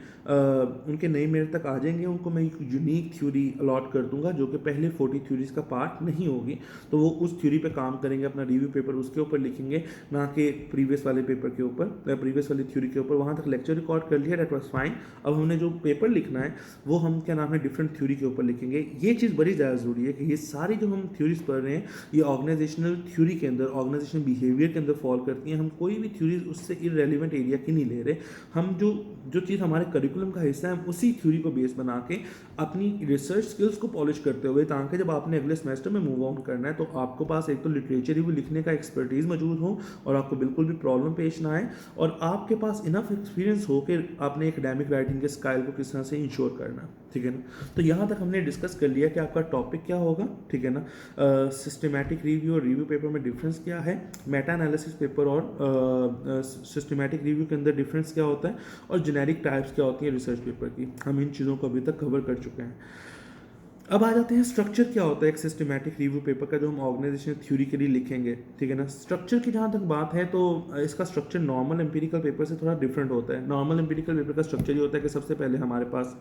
उनके नए मेरे तक आ जाएंगे, उनको मैं एक यूनिक थ्योरी अलॉट कर दूंगा जो कि पहले 40 थ्योरीज का पार्ट नहीं होगी। तो वो उस थ्योरी पे काम करेंगे, अपना रिव्यू पेपर उसके ऊपर लिखेंगे, ना कि प्रीवियस वाले पेपर के ऊपर, प्रीवियस वाली थ्योरी के ऊपर। वहाँ तक लेक्चर रिकॉर्ड कर लिया, डेट वाज फाइन। अब हमने जो पेपर लिखना है वो हम क्या नाम है डिफरेंट थ्योरी के ऊपर लिखेंगे। ये चीज़ बड़ी ज़्यादा ज़रूरी है कि ये सारी जो हम थ्योरीज पढ़ रहे हैं ये ऑर्गेनाइजेशनल थ्योरी के अंदर, ऑर्गेनाइजेशनल बिहेवियर के अंदर फॉल करती हैं। हम कोई भी थ्योरीज उससे इररेलेवेंट एरिया की नहीं ले रहे। हम जो चीज़ हमारे करिकुलम का हिस्सा है हम उसी थ्योरी को बेस बना के अपनी रिसर्च स्किल्स को पॉलिश करते हुए, ताकि जब आपने अगले सेमेस्टर में मूव ऑन करना है तो आपको पास एक तो लिटरेचर रिव्यू लिखने का एक्सपर्टीज़ मौजूद हो और आपको बिल्कुल भी प्रॉब्लम पेश ना आए, और आपके पास इनफ एक्सपीरियंस हो कि आपने एकेडमिक राइटिंग के स्टाइल को किस तरह से इंश्योर करना, ठीक है ना। तो यहाँ तक हमने डिस्कस कर लिया कि आपका टॉपिक क्या होगा, ठीक है ना। सिस्टमेटिक रिव्यू और रिव्यू पेपर में डिफरेंस क्या है, मेटा एनालिसिस पेपर और सिस्टमेटिक रिव्यू के अंदर डिफरेंस क्या होता है, और जेनेरिक टाइप्स क्या होती हैं रिसर्च पेपर की। हम इन चीज़ों को अभी तक कवर कर चुके हैं। अब आ जाते हैं स्ट्रक्चर क्या होता है एक सिस्टमैटिक रिव्यू पेपर का जो हम ऑर्गेनाइजेशन थ्योरी के लिए लिखेंगे, ठीक है ना। स्ट्रक्चर की जहाँ तक बात है तो इसका स्ट्रक्चर नॉर्मल एम्पिरिकल पेपर से थोड़ा डिफरेंट होता है। नॉर्मल एम्पिरिकल पेपर का स्ट्रक्चर ये होता है कि सबसे पहले हमारे पास,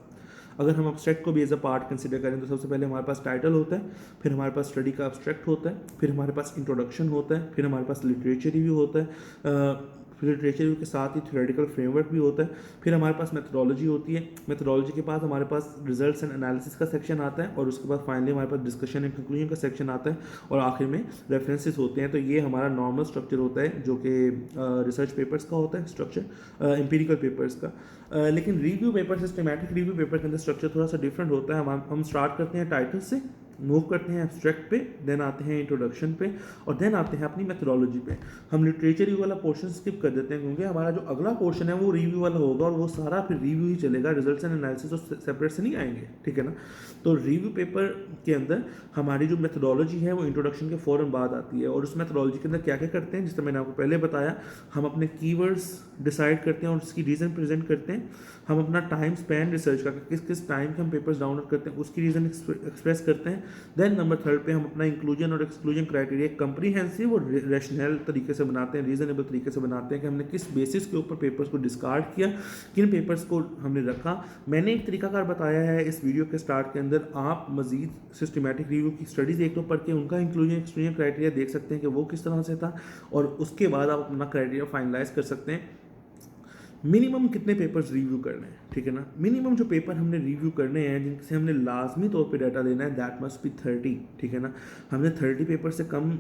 अगर हम अब्स्ट्रैक्ट को भी एज अ पार्ट कंसिडर करें तो सबसे पहले हमारे पास टाइटल होता है, फिर हमारे पास स्टडी का अब्स्ट्रैक्ट होता है, फिर हमारे पास इंट्रोडक्शन होता है, फिर हमारे पास लिटरेचर रिव्यू होता है, फिर लिटरेचर रिव्यू के साथ ही थ्योरेटिकल फ्रेमवर्क भी होता है, फिर हमारे पास मेथोडोलॉजी होती है। मेथोडोलॉजी के बाद हमारे पास रिजल्ट्स एंड एनालिसिस का सेक्शन आता है, और उसके बाद फाइनली हमारे पास डिस्कशन एंड कंक्लूजन का सेक्शन आता है, और आखिर में रेफरेंसेस होते हैं। तो ये हमारा नॉर्मल स्ट्रक्चर होता है जो कि रिसर्च पेपर्स का होता है स्ट्रक्चर, एम्पिरिकल पेपर्स का। लेकिन review paper, systematic review paper के अंदर स्ट्रक्चर थोड़ा सा डिफरेंट होता है। हम स्टार्ट करते हैं टाइटल से, मूव करते हैं एब्स्ट्रैक्ट पे, देन आते हैं इंट्रोडक्शन पे, और देन आते हैं अपनी मेथोडोलॉजी पे। हम लिटरेचर रिव्यू वाला पोर्शन स्किप कर देते हैं क्योंकि हमारा जो अगला पोर्शन है वो रिव्यू वाला होगा, और वो सारा फिर रिव्यू ही चलेगा, रिजल्ट्स एंड एनालिसिस तो सेपरेट से नहीं आएंगे, ठीक है ना। तो रिव्यू पेपर के अंदर हमारी जो मेथोडोलॉजी है वो इंट्रोडक्शन के फ़ौरन बाद आती है, और उस मेथोडोलॉजी के अंदर क्या क्या करते हैं, जिस मैंने आपको पहले बताया, हम अपने कीवर्ड्स डिसाइड करते हैं और उसकी रीज़न प्रेजेंट करते हैं। हम अपना टाइम स्पैन रिसर्च का, किस किस टाइम के हम पेपर्स डाउनलोड करते हैं उसकी रीज़न एक्सप्रेस करते हैं। देन नंबर थर्ड पे हम अपना इंक्लूजन और एक्सक्लूजन क्राइटेरिया कंप्रीहेंसिव और रैशनल तरीके से बनाते हैं, रीजनेबल तरीके से बनाते हैं कि हमने किस बेसिस के ऊपर पेपर्स को डिस्कार्ड किया, किन पेपर्स को हमने रखा। मैंने एक तरीकाकार बताया है इस वीडियो के स्टार्ट के अंदर। आप मजीद सिस्टमेटिक रिव्यू की स्टडीज़ एक तो पढ़ के उनका इंक्लूजन एक्सक्लूजन क्राइटेरिया देख सकते हैं कि वो किस तरह से था, और उसके बाद आप अपना क्राइटेरिया फाइनलाइज कर सकते हैं। मिनिमम कितने पेपर्स रिव्यू करने हैं, ठीक है ना। मिनिमम जो पेपर हमने रिव्यू करने हैं जिनसे हमने लाजमी तौर पे डाटा लेना है, दैट मस्ट बी 30, ठीक है ना। हमने 30 पेपर से कम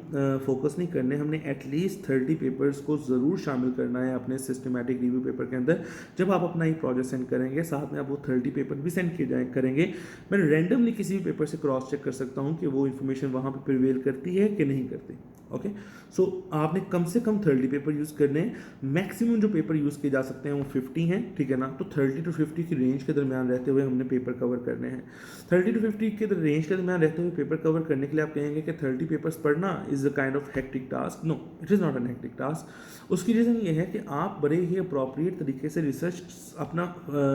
फोकस नहीं करने, हमने एटलीस्ट 30 पेपर्स को ज़रूर शामिल करना है अपने सिस्टमेटिक रिव्यू पेपर के अंदर। जब आप अपना ये प्रोजेक्ट सेंड करेंगे, साथ में आप वो 30 पेपर भी सेंड किए करेंगे, मैं रैंडमली किसी भी पेपर से क्रॉस चेक कर सकता हूँ कि वो इन्फॉर्मेशन वहाँ पर प्रिवेल करती है कि नहीं करती। ओके, सो आपने कम से कम 30 पेपर यूज़ करने हैं। मैक्सिमम जो पेपर यूज़ किए जा सकते हैं वो 50 हैं, ठीक है ना। तो 30 to 50 की रेंज के दरमियान रहते हुए हमने पेपर कवर करने हैं। 30 to 50 के रेंज के दरमियान रहते हुए पेपर कवर करने के लिए आप कहेंगे कि 30 पेपर्स पढ़ना is a kind of hectic task. No, it is not an hectic task. उसकी रीज़न ये है कि आप बड़े ही अप्रोप्रिएट तरीके से रिसर्च अपना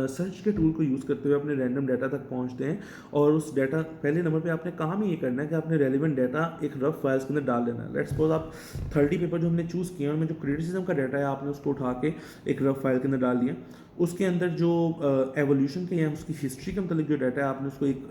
सर्च के टूल को यूज़ करते हुए अपने रैंडम डाटा तक पहुँचते हैं, और उस डाटा पहले नंबर पर आपने काम ही ये करना है कि आपने रेलिवेंट डाटा एक रफ फाइल्स के अंदर डाल देना है। लेट्स सपोज आप 30 पेपर जो हमने चूज़ किए उनमें जो क्रिटिसिज्म का डाटा है आपने उसको उठा के एक रफ फाइल के अंदर डाल दिया। उसके अंदर जो एवोल्यूशन के या उसकी हिस्ट्री के मतलब जो डाटा है आपने उसको एक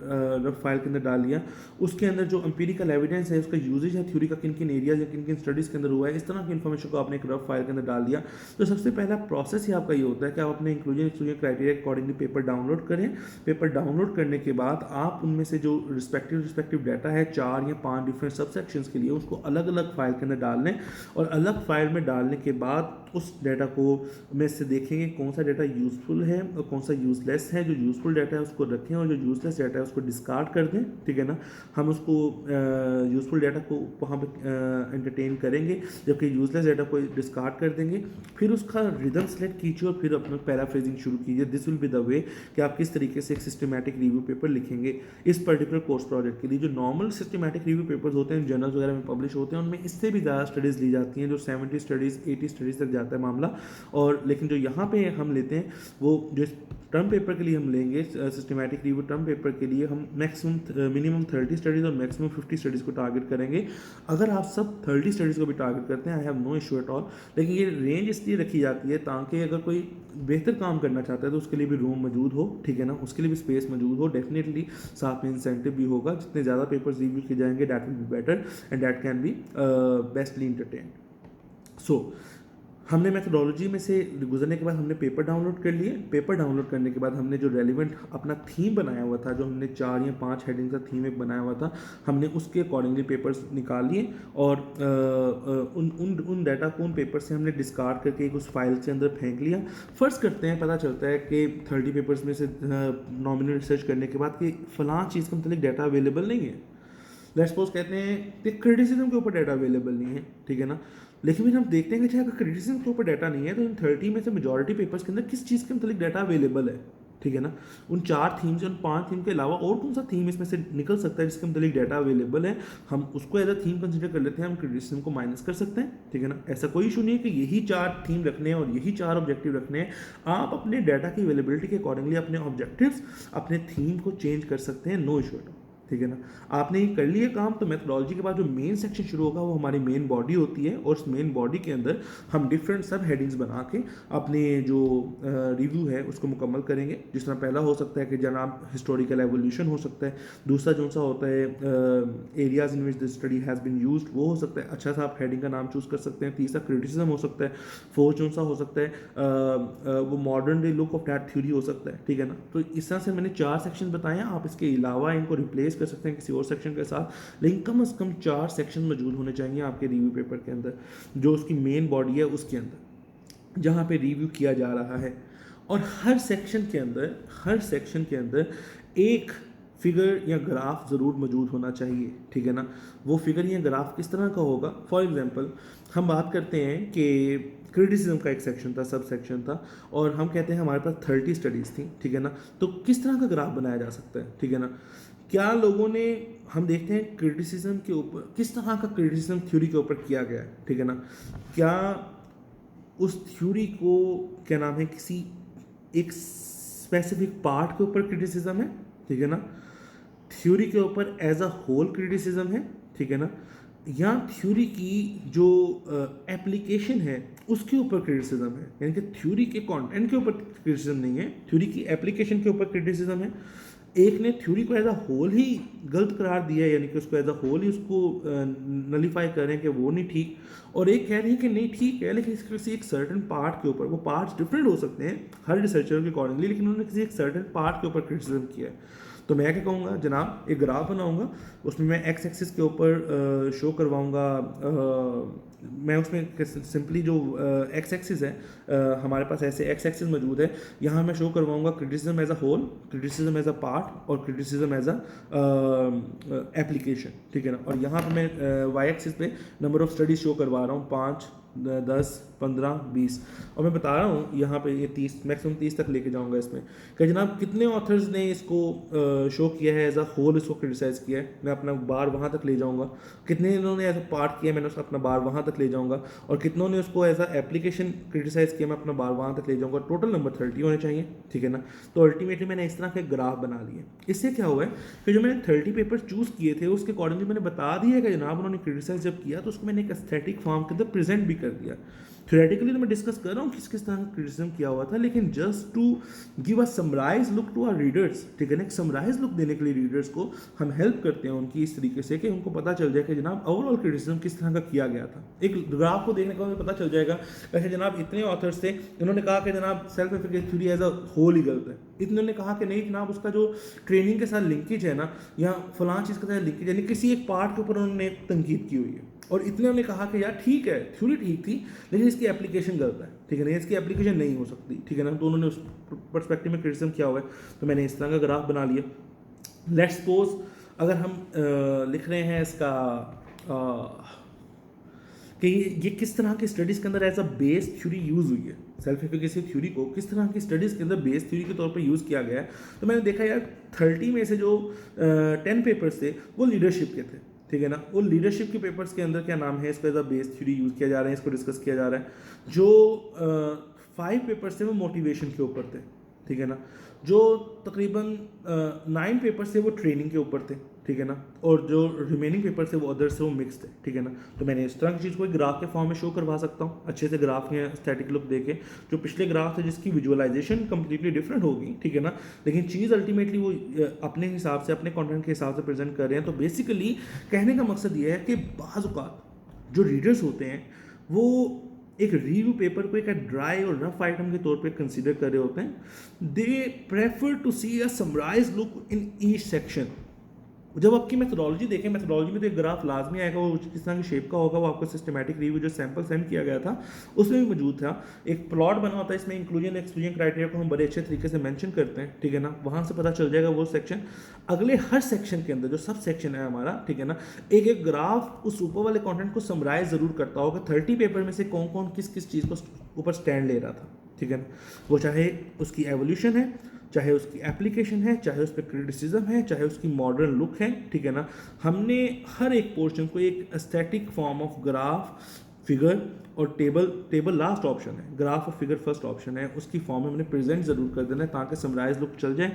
रफ फाइल के अंदर डाल दिया। उसके अंदर जो एम्पिरिकल एविडेंस है, उसका यूजेज है थ्योरी का, किन किन एरियाज या किन किन स्टडीज़ के अंदर हुआ है, इस तरह की इन्फॉर्मेशन को आपने एक रफ फाइल के अंदर डाल दिया। तो सबसे पहला प्रोसेस ही आपका ये होता है कि आप अपने inclusion exclusion criteria accordingly paper download करें। पेपर डाउनलोड करने के बाद आप उनमें से जो रिस्पेक्टिव डाटा है 4 या 5 डिफरेंट सब सेक्शंस के लिए उसको अलग अलग फाइल के अंदर डाल लें, और अलग फाइल में डालने के बाद उस डाटा को में से देखेंगे कौन सा डाटा यूज़फुल है और कौन सा यूज़लेस है। जो यूज़फुल डाटा है उसको रखें और जो यूज़लेस डाटा है उसको डिस्कार्ड कर दें, ठीक है ना। हम उसको यूज़फुल डाटा को वहाँ पे एंटरटेन करेंगे, जबकि यूज़लेस डाटा को डिस्कार्ड कर देंगे। फिर उसका रिदम सेलेक्ट कीजिए और फिर अपना पैराफ्रेजिंग शुरू कीजिए। This will be the way कि आप किस तरीके से एक सिस्टमेटिक रिव्यू पेपर लिखेंगे इस पर्टिकुलर कोर्स प्रोजेक्ट के लिए। जो नॉर्मल सिस्टमेटिक रिव्यू पेपर्स होते हैं जर्नल्स वगैरह में पब्लिश होते हैं, उनमें इससे भी ज़्यादा स्टडीज़ ली जाती हैं, जो 70 स्टडीज़ 80 स्टडीज़ तक जाता है मामला। और लेकिन जो यहाँ पे हम लेते हैं वो जो टर्म पेपर के लिए हम लेंगे सिस्टमेटिक रिव्यू टर्म पेपर के लिए हम मिनिमम 30 स्टडीज़ और मैक्सिमम 50 स्टडीज़ को टारगेट करेंगे। अगर आप सब 30 स्टडीज़ को भी टारगेट करते हैं, I have no issue at all. लेकिन ये रेंज इसलिए रखी जाती है ताकि अगर कोई बेहतर काम करना चाहता है तो उसके लिए भी रूम मौजूद हो, ठीक है ना, उसके लिए भी स्पेस मौजूद हो। डेफिनेटली साथ में इंसेंटिव भी होगा, जितने ज़्यादा पेपर्स रिव्यू किए जाएंगे that will be better and that can be bestly entertained. So हमने मेथोडोलॉजी में से गुजरने के बाद हमने पेपर डाउनलोड कर लिए। पेपर डाउनलोड करने के बाद हमने जो रेलिवेंट अपना थीम बनाया हुआ था, जो हमने 4 या 5 हेडिंग का थीम एक बनाया हुआ था, हमने उसके अकॉर्डिंगली पेपर्स निकाल लिए और उन डाटा को उन पेपर से हमने डिस्कार्ड करके एक उस फाइल के अंदर फेंक लिया। फर्स्ट करते हैं, पता चलता है कि 30 पेपर्स में से नॉमिनल रिसर्च करने के बाद कि फ़लाँ चीज़ का मतलब डाटा अवेलेबल नहीं है। लेट्स सपोज कहते हैं कि क्रिटिसिज्म के ऊपर डाटा अवेलेबल नहीं है, ठीक है ना। लेकिन फिर हम देखते हैं कि अगर क्रिटिसिज्म के ऊपर डाटा नहीं है तो इन 30 में से मेजॉरिटी पेपर्स के अंदर किस चीज़ के मतलब डाटा अवेलेबल है, ठीक है ना। उन 4 थीम से, उन 5 थीम के अलावा और कौन सा थीम इसमें से निकल सकता है जिसके मतलब डाटा अवेलेबल है, हम उसको एज अ थीम कंसिडर कर लेते हैं, हम क्रिटिसिज्म को माइनस कर सकते हैं, ठीक है ना। ऐसा कोई इशू नहीं है कि यही 4 थीम रखने हैं और यही 4 ऑब्जेक्टिव रखने हैं। आप अपने डाटा की अवेलेबिलिटी के अकॉर्डिंगली अपने ऑब्जेक्टिव्स, अपने थीम को चेंज कर सकते हैं, नो इशू, ठीक है ना। आपने ये कर लिया काम, तो मेथोडोलॉजी के बाद जो मेन सेक्शन शुरू होगा वो हमारी मेन बॉडी होती है, और उस मेन बॉडी के अंदर हम डिफरेंट सब हेडिंग्स बना के अपने जो रिव्यू है उसको मुकम्मल करेंगे। जिस तरह पहला हो सकता है कि जनाब हिस्टोरिकल एवोल्यूशन हो सकता है, दूसरा जो सा होता है areas in which the study has been used, वो हो सकता है, अच्छा सा आप हेडिंग का नाम चूज़ कर सकते हैं। तीसरा क्रिटिसिज्म हो सकता है। फोर्थ जो सा हो सकता है वो modern day look of that theory हो सकता है, ठीक है ना। तो इस तरह से मैंने 4 सेक्शन बताए हैं। आप इसके अलावा इनको रिप्लेस कर सकते हैं किसी और सेक्शन के साथ, लेकिन कम से कम 4 सेक्शन मौजूद होने चाहिए आपके रिव्यू पेपर के अंदर, जो उसकी मेन बॉडी है उसके अंदर जहाँ पे रिव्यू किया जा रहा है। और हर सेक्शन के अंदर एक फिगर या ग्राफ ज़रूर मौजूद होना चाहिए, ठीक है ना। वो फिगर या ग्राफ किस तरह का होगा? फॉर एग्जांपल हम बात करते हैं कि क्रिटिसिज्म का एक सेक्शन था, सब सेक्शन था, और हम कहते हैं हमारे पास 30 स्टडीज़ थी, ठीक है ना। तो किस तरह का ग्राफ बनाया जा सकता है, ठीक है ना। क्या लोगों ने, हम देखते हैं क्रिटिसिज्म के ऊपर किस तरह का क्रिटिसिज्म थ्योरी के ऊपर किया गया है, ठीक है ना। क्या उस थ्योरी को, क्या नाम है, किसी एक स्पेसिफिक पार्ट के ऊपर क्रिटिसिज्म है, ठीक है ना। थ्योरी के ऊपर एज अ होल क्रिटिसिज्म है, ठीक है ना, या थ्योरी की जो एप्लीकेशन है उसके ऊपर क्रिटिसिज्म है, यानी कि थ्योरी के कंटेंट के ऊपर क्रिटिसिज्म नहीं है, थ्योरी की एप्लीकेशन के ऊपर क्रिटिसिज्म है। एक ने थ्योरी को एज अ होल ही गलत करार दिया है, यानी कि उसको एज अ होल ही उसको नलीफाई कर रहे हैं कि वो नहीं ठीक, और एक कह रहे हैं कि नहीं ठीक है लेकिन किसी एक सर्टन पार्ट के ऊपर, वो पार्ट्स डिफरेंट हो सकते हैं हर रिसर्चर के अकॉर्डिंगली, लेकिन उन्होंने किसी एक सर्टन पार्ट के ऊपर क्रिटिसिज्म किया है। तो मैं क्या कहूँगा जनाब, एक ग्राफ बनाऊंगा, उसमें मैं एक्स एक्सिस के ऊपर शो करवाऊंगा, मैं उसमें सिंपली जो एक्स एक्सिस है, हमारे पास ऐसे एक्स एक्सिस मौजूद है, यहाँ मैं शो करवाऊंगा criticism as a whole, criticism as a part और क्रिटिसिज्म एज अ एप्लीकेशन, ठीक है ना। और यहाँ पे मैं वाई एक्सिस पे नंबर ऑफ स्टडीज शो करवा रहा हूँ, 5, 10, 15, 20, और मैं बता रहा हूँ यहाँ पे ये 30, मैक्सिमम 30 तक लेके जाऊँगा इसमें कि जनाब कितने ऑथर्स ने इसको शो किया है एज अ होल, इसको क्रिटिसाइज़ किया है, मैं अपना बार वहाँ तक ले जाऊँगा, कितने इन्होंने एज अ पार्ट किया मैंने उसका अपना बार वहाँ तक ले जाऊँगा, और कितनों ने उसको एज अ एप्लीकेशन क्रिटिसाइज़ किया मैं अपना बार वहाँ तक ले जाऊँगा, टोटल नंबर 30 होने चाहिए, ठीक है ना। तो अल्टीमेटली मैंने इस तरह के ग्राफ बना लिए। इससे क्या हुआ है कि जो मैंने 30 पेपर चूज़ किए थे उसके अकॉर्डिंगली मैंने बता दिया कि जनाब उन्होंने क्रिटिसाइज जब किया तो उसको मैंने एक एस्थेटिक फॉर्म के अंदर प्रेजेंट भी कर दिया। थ्योरेटिकली तो मैं डिस्कस कर रहा हूँ किस किस तरह का क्रिटिसिज्म किया हुआ था, लेकिन just to give a summarize look to our readers, ठीक है ना, एक समराइज लुक देने के लिए रीडर्स को हम हेल्प करते हैं उनकी इस तरीके से कि उनको पता चल जाए कि जनाब ओवरऑल क्रिटिसिज्म किस तरह का किया गया था। एक ग्राफ को देखने का पता चल जाएगा ऐसे जनाब इतने ऑथर्स थे, इन्होंने कहा कि जनाब self efficacy theory as a whole ही गलत है, इतने ने कहा कि नहीं जनाब उसका जो ट्रेनिंग के साथ लिंकेज है ना, या फलां चीज़ के साथ लिंकेज, यानी किसी एक पार्ट के ऊपर उन्होंने तनकीद की हुई है, और इतने ने कहा कि यार ठीक है थ्योरी ठीक थी लेकिन इसकी एप्लीकेशन गलत है, ठीक है ना, इसकी एप्लीकेशन नहीं हो सकती, ठीक है ना, तो उन्होंने उस पर्सपेक्टिव में क्रिटिसिज्म किया हुआ है। तो मैंने इस तरह का ग्राफ बना लिया। लेट्स सपोज अगर हम लिख रहे हैं इसका कि ये किस तरह की स्टडीज़ के अंदर as a base theory use हुई है, सेल्फ एफिकेसी थ्योरी को किस तरह की स्टडीज़ के अंदर बेस थ्योरी के तौर पे यूज़ किया गया है। तो मैंने देखा यार 30 में से जो 10 पेपर्स थे वो लीडरशिप के थे, ठीक है ना, वो लीडरशिप के पेपर्स के अंदर क्या नाम है, इसको as a base theory use किया जा रहा है, इसको डिस्कस किया जा रहा है। जो 5 पेपर्स थे वो मोटिवेशन के ऊपर थे, ठीक है ना, जो तकरीबन 9 पेपर्स थे वो ट्रेनिंग के ऊपर थे, ठीक है ना, और जो रिमेनिंग पेपर थे वो अदर्स थे वो मिक्स थे, ठीक है ना। तो मैंने इस तरह की चीज़ को एक ग्राफ के फॉर्म में शो करवा सकता हूँ, अच्छे से ग्राफ या स्टैटिक लुक देके, जो पिछले ग्राफ थे जिसकी विजुअलाइजेशन कंप्लीटली डिफरेंट होगी, ठीक है ना, लेकिन चीज़ अल्टीमेटली वो अपने हिसाब से अपने कंटेंट के हिसाब से प्रेजेंट कर रहे हैं। तो बेसिकली कहने का मकसद ये है कि बाज़ औक़ात जो रीडर्स होते हैं वो एक रिव्यू पेपर को एक ड्राई और रफ आइटम के तौर पे कंसीडर कर रहे होते हैं, they prefer to see a summarize look in each section. जब आपकी मेथोडोलॉजी देखें, मेथोडोलॉजी में तो एक ग्राफ लाजमी आएगा, वो किस तरह की शेप का होगा, वो आपको सिस्टमैटिक रिव्यू जो सैंपल सेंड किया गया था उसमें भी मौजूद था, एक प्लॉट बना होता है, इसमें इंक्लूजन एक्सक्लूजन क्राइटेरिया को हम बड़े अच्छे तरीके से मेंशन करते हैं, ठीक है ना, वहाँ से पता चल जाएगा वो सेक्शन। अगले हर सेक्शन के अंदर जो सब सेक्शन है हमारा, ठीक है ना, एक एक ग्राफ उस ऊपर वाले कॉन्टेंट को समराइज ज़रूर करता होगा 30 पेपर में से कौन कौन किस किस चीज़ को ऊपर स्टैंड ले रहा था, ठीक है ना, वो चाहे उसकी एवोल्यूशन है, चाहे उसकी एप्लीकेशन है, चाहे उस पर क्रिटिसिज्म है, चाहे उसकी मॉडर्न लुक है, ठीक है ना। हमने हर एक पोर्शन को एक aesthetic form of graph, figure और टेबल लास्ट ऑप्शन है, ग्राफ और फिगर फर्स्ट ऑप्शन है, उसकी फॉर्म में हमने प्रेजेंट ज़रूर कर देना है ताकि समराइज लुक चल जाए,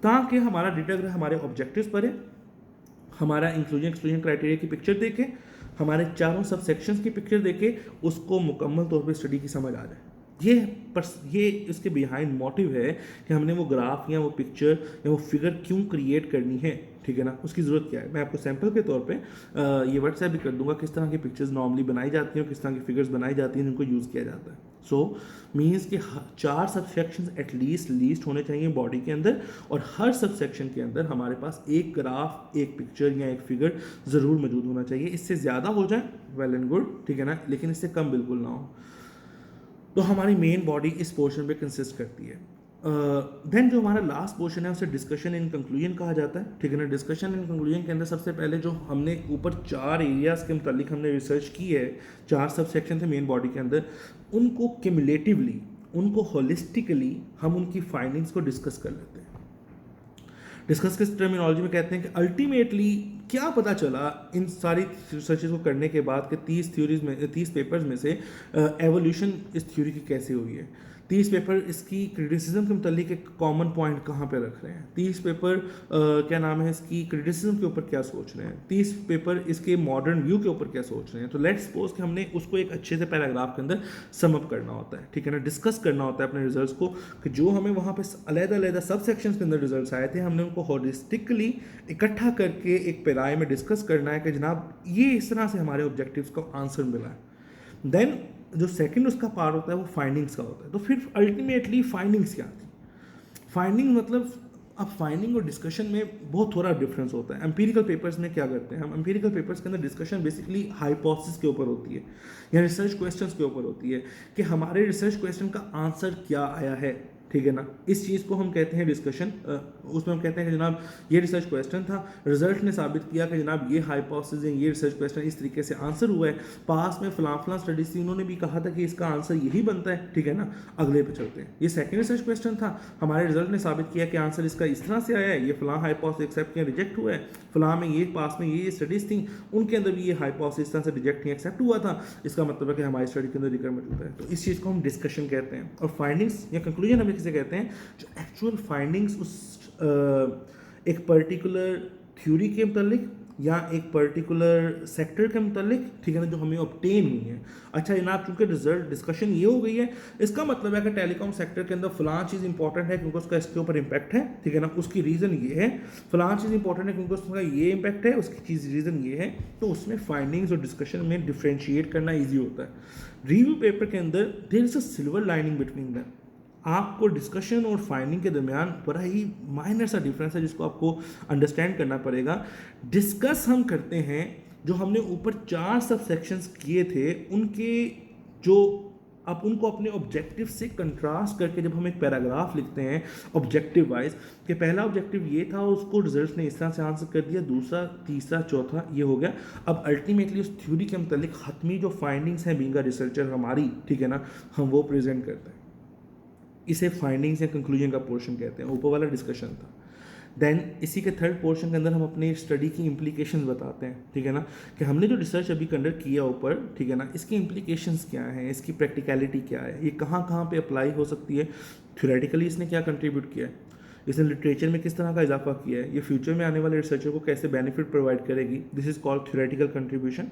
ताकि हमारा डेटा अगर हमारे ऑब्जेक्टिव्स पर है, हमारा इंक्लूजन एक्सक्लूजन क्राइटेरिया की पिक्चर देके, हमारे चारों सब सेक्शंस की पिक्चर देके उसको मुकम्मल तौर पे स्टडी की समझ आ जाए। ये इसके बिहाइंड मोटिव है कि हमने वो ग्राफ या वो पिक्चर या वो फिगर क्यों क्रिएट करनी है, ठीक है ना, उसकी ज़रूरत क्या है। मैं आपको सैंपल के तौर पे ये व्हाट्सएप भी कर दूंगा किस तरह की पिक्चर्स नॉर्मली बनाई जाती हैं और किस तरह की फिगर्स बनाई जाती हैं जिनको यूज़ किया जाता है। सो मीन्स कि 4 सब सेक्शन एटलीस्ट लीस्ट होने चाहिए बॉडी के अंदर, और हर सब सेक्शन के अंदर हमारे पास एक ग्राफ, एक पिक्चर या एक फिगर ज़रूर मौजूद होना चाहिए। इससे ज़्यादा हो जाए वेल एंड गुड, ठीक है ना, लेकिन इससे कम बिल्कुल ना हो। तो हमारी मेन बॉडी इस पोर्शन पे कंसिस्ट करती है। देन जो हमारा लास्ट पोर्शन है उसे डिस्कशन इन कंक्लूजन कहा जाता है, ठीक है ना। डिस्कशन इन कंक्लूजन के अंदर सबसे पहले जो हमने ऊपर 4 एरियाज़ के मतलब हमने रिसर्च की है, 4 सब सेक्शन थे मेन बॉडी के अंदर, उनको क्यूमुलेटिवली, उनको होलिस्टिकली हम उनकी फाइंडिंग्स को डिस्कस कर लेते हैं। डिस्कस किस टर्मिनोलॉजी में कहते हैं कि अल्टीमेटली क्या पता चला इन सारी रिसर्चेज को करने के बाद कि 30 पेपर्स में से एवोल्यूशन इस थ्योरी की कैसे हुई है, 30 पेपर इसकी क्रिटिसिज्म के मतलब एक कॉमन पॉइंट कहाँ पे रख रहे हैं, 30 पेपर क्या नाम है इसकी क्रिटिसिज्म के ऊपर क्या सोच रहे हैं, 30 पेपर इसके मॉडर्न व्यू के ऊपर क्या सोच रहे हैं। तो लेट्स सपोज कि हमने उसको एक अच्छे से पैराग्राफ के अंदर सम अप करना होता है, ठीक है ना, डिस्कस करना होता है अपने रिजल्ट्स को, कि जो हमें वहाँ पे अलग-अलग सब सेक्शंस के अंदर रिजल्ट्स आए थे, हमने उनको होलिस्टिकली इकट्ठा करके एक पेराए में डिस्कस करना है कि जनाब ये इस तरह से हमारे ऑब्जेक्टिव्स का आंसर मिला है। देन जो सेकंड उसका पार्ट होता है वो फाइंडिंग्स का होता है। तो फिर अल्टीमेटली फाइंडिंग्स क्या थी, फाइंडिंग मतलब अब फाइंडिंग और डिस्कशन में बहुत थोड़ा डिफरेंस होता है। एम्पिरिकल पेपर्स में क्या करते हैं हम, एम्पिरिकल पेपर्स के अंदर डिस्कशन बेसिकली हाइपोथेसिस के ऊपर होती है या रिसर्च क्वेश्चंस के ऊपर होती है कि हमारे रिसर्च क्वेश्चन का आंसर क्या आया है, ठीक है ना, इस चीज़ को हम कहते हैं डिस्कशन। उसमें हम कहते हैं कि जनाब ये रिसर्च क्वेश्चन था, रिजल्ट ने साबित किया कि जनाब ये हाइपोथेसिस है, ये रिसर्च क्वेश्चन इस तरीके से आंसर हुआ है, पास में फलां स्टडीज थी उन्होंने भी कहा था कि इसका आंसर यही बनता है, ठीक है ना, अगले पे चलते हैं। ये सेकंड रिसर्च क्वेश्चन था, हमारे रिजल्ट ने साबित किया कि आंसर इसका इस तरह से आया है, ये फलां हाइपोथेसिस एक्सेप्ट किया रिजेक्ट हुआ है, फलां में ये पास में ये स्टडीज थी उनके अंदर भी ये हाइपोथेसिस इस तरह से रिजेक्ट नहीं एक्सेप्ट हुआ था, इसका मतलब है कि हमारी स्टडी के अंदर रिकमेंड होता है। तो इस चीज़ को हम डिस्कशन कहते हैं। और फाइंडिंग्स या कंक्लूजन हम किसे कहते हैं, जो एक्चुअल फाइंडिंग्स उस एक पर्टिकुलर थ्योरी के मतलब या एक पर्टिकुलर सेक्टर के मतलब, ठीक है ना, जो हमें ऑब्टेन हुई है। अच्छा जनाब चूंकि रिजल्ट डिस्कशन ये हो गई है, इसका मतलब है कि टेलीकॉम सेक्टर के अंदर फलां चीज़ इंपॉर्टेंट है क्योंकि उसका इसके ऊपर इंपैक्ट है, ठीक है ना, उसकी रीज़न ये है, फलां चीज़ इंपॉर्टेंट है क्योंकि उसका ये इंपैक्ट है, उसकी चीज़ रीज़न ये है। तो उसमें फाइंडिंग्स और डिस्कशन में डिफ्रेंशिएट करना ईजी होता है। रिव्यू पेपर के अंदर there is a silver lining between them, आपको डिस्कशन और फाइंडिंग के दरमियान बड़ा ही माइनर सा डिफरेंस है जिसको आपको अंडरस्टैंड करना पड़ेगा। डिस्कस हम करते हैं जो हमने ऊपर 4 सब सेक्शंस किए थे उनके, जो आप उनको अपने ऑब्जेक्टिव से कंट्रास्ट करके जब हम एक पैराग्राफ लिखते हैं ऑब्जेक्टिव वाइज, कि पहला ऑब्जेक्टिव ये था उसको रिजल्ट ने इस तरह से आंसर कर दिया, दूसरा तीसरा चौथा ये हो गया। अब अल्टीमेटली उस थ्योरी के मतलब खत्मी जो फाइंडिंग्स हैं बीइंग अ रिसर्चर हमारी, ठीक है ना, हम वो प्रेजेंट करते हैं। इसे फाइंडिंग्स या कंक्लूजन का पोर्शन कहते हैं। ऊपर वाला डिस्कशन था। देन इसी के थर्ड पोर्शन के अंदर हम अपने स्टडी की इम्प्लीकेशंस बताते हैं, ठीक है ना, कि हमने जो रिसर्च अभी कंडक्ट किया ऊपर, ठीक है ना, इसकी इम्प्लीकेशंस क्या हैं, इसकी प्रैक्टिकलिटी क्या है, ये कहाँ कहाँ पे अप्लाई हो सकती है, थ्योरेटिकली इसने क्या कंट्रीब्यूट किया है, इसने लिटरेचर में किस तरह का इजाफा किया है, ये फ्यूचर में आने वाले रिसर्चर को कैसे बेनिफिट प्रोवाइड करेगी, this is called theoretical contribution.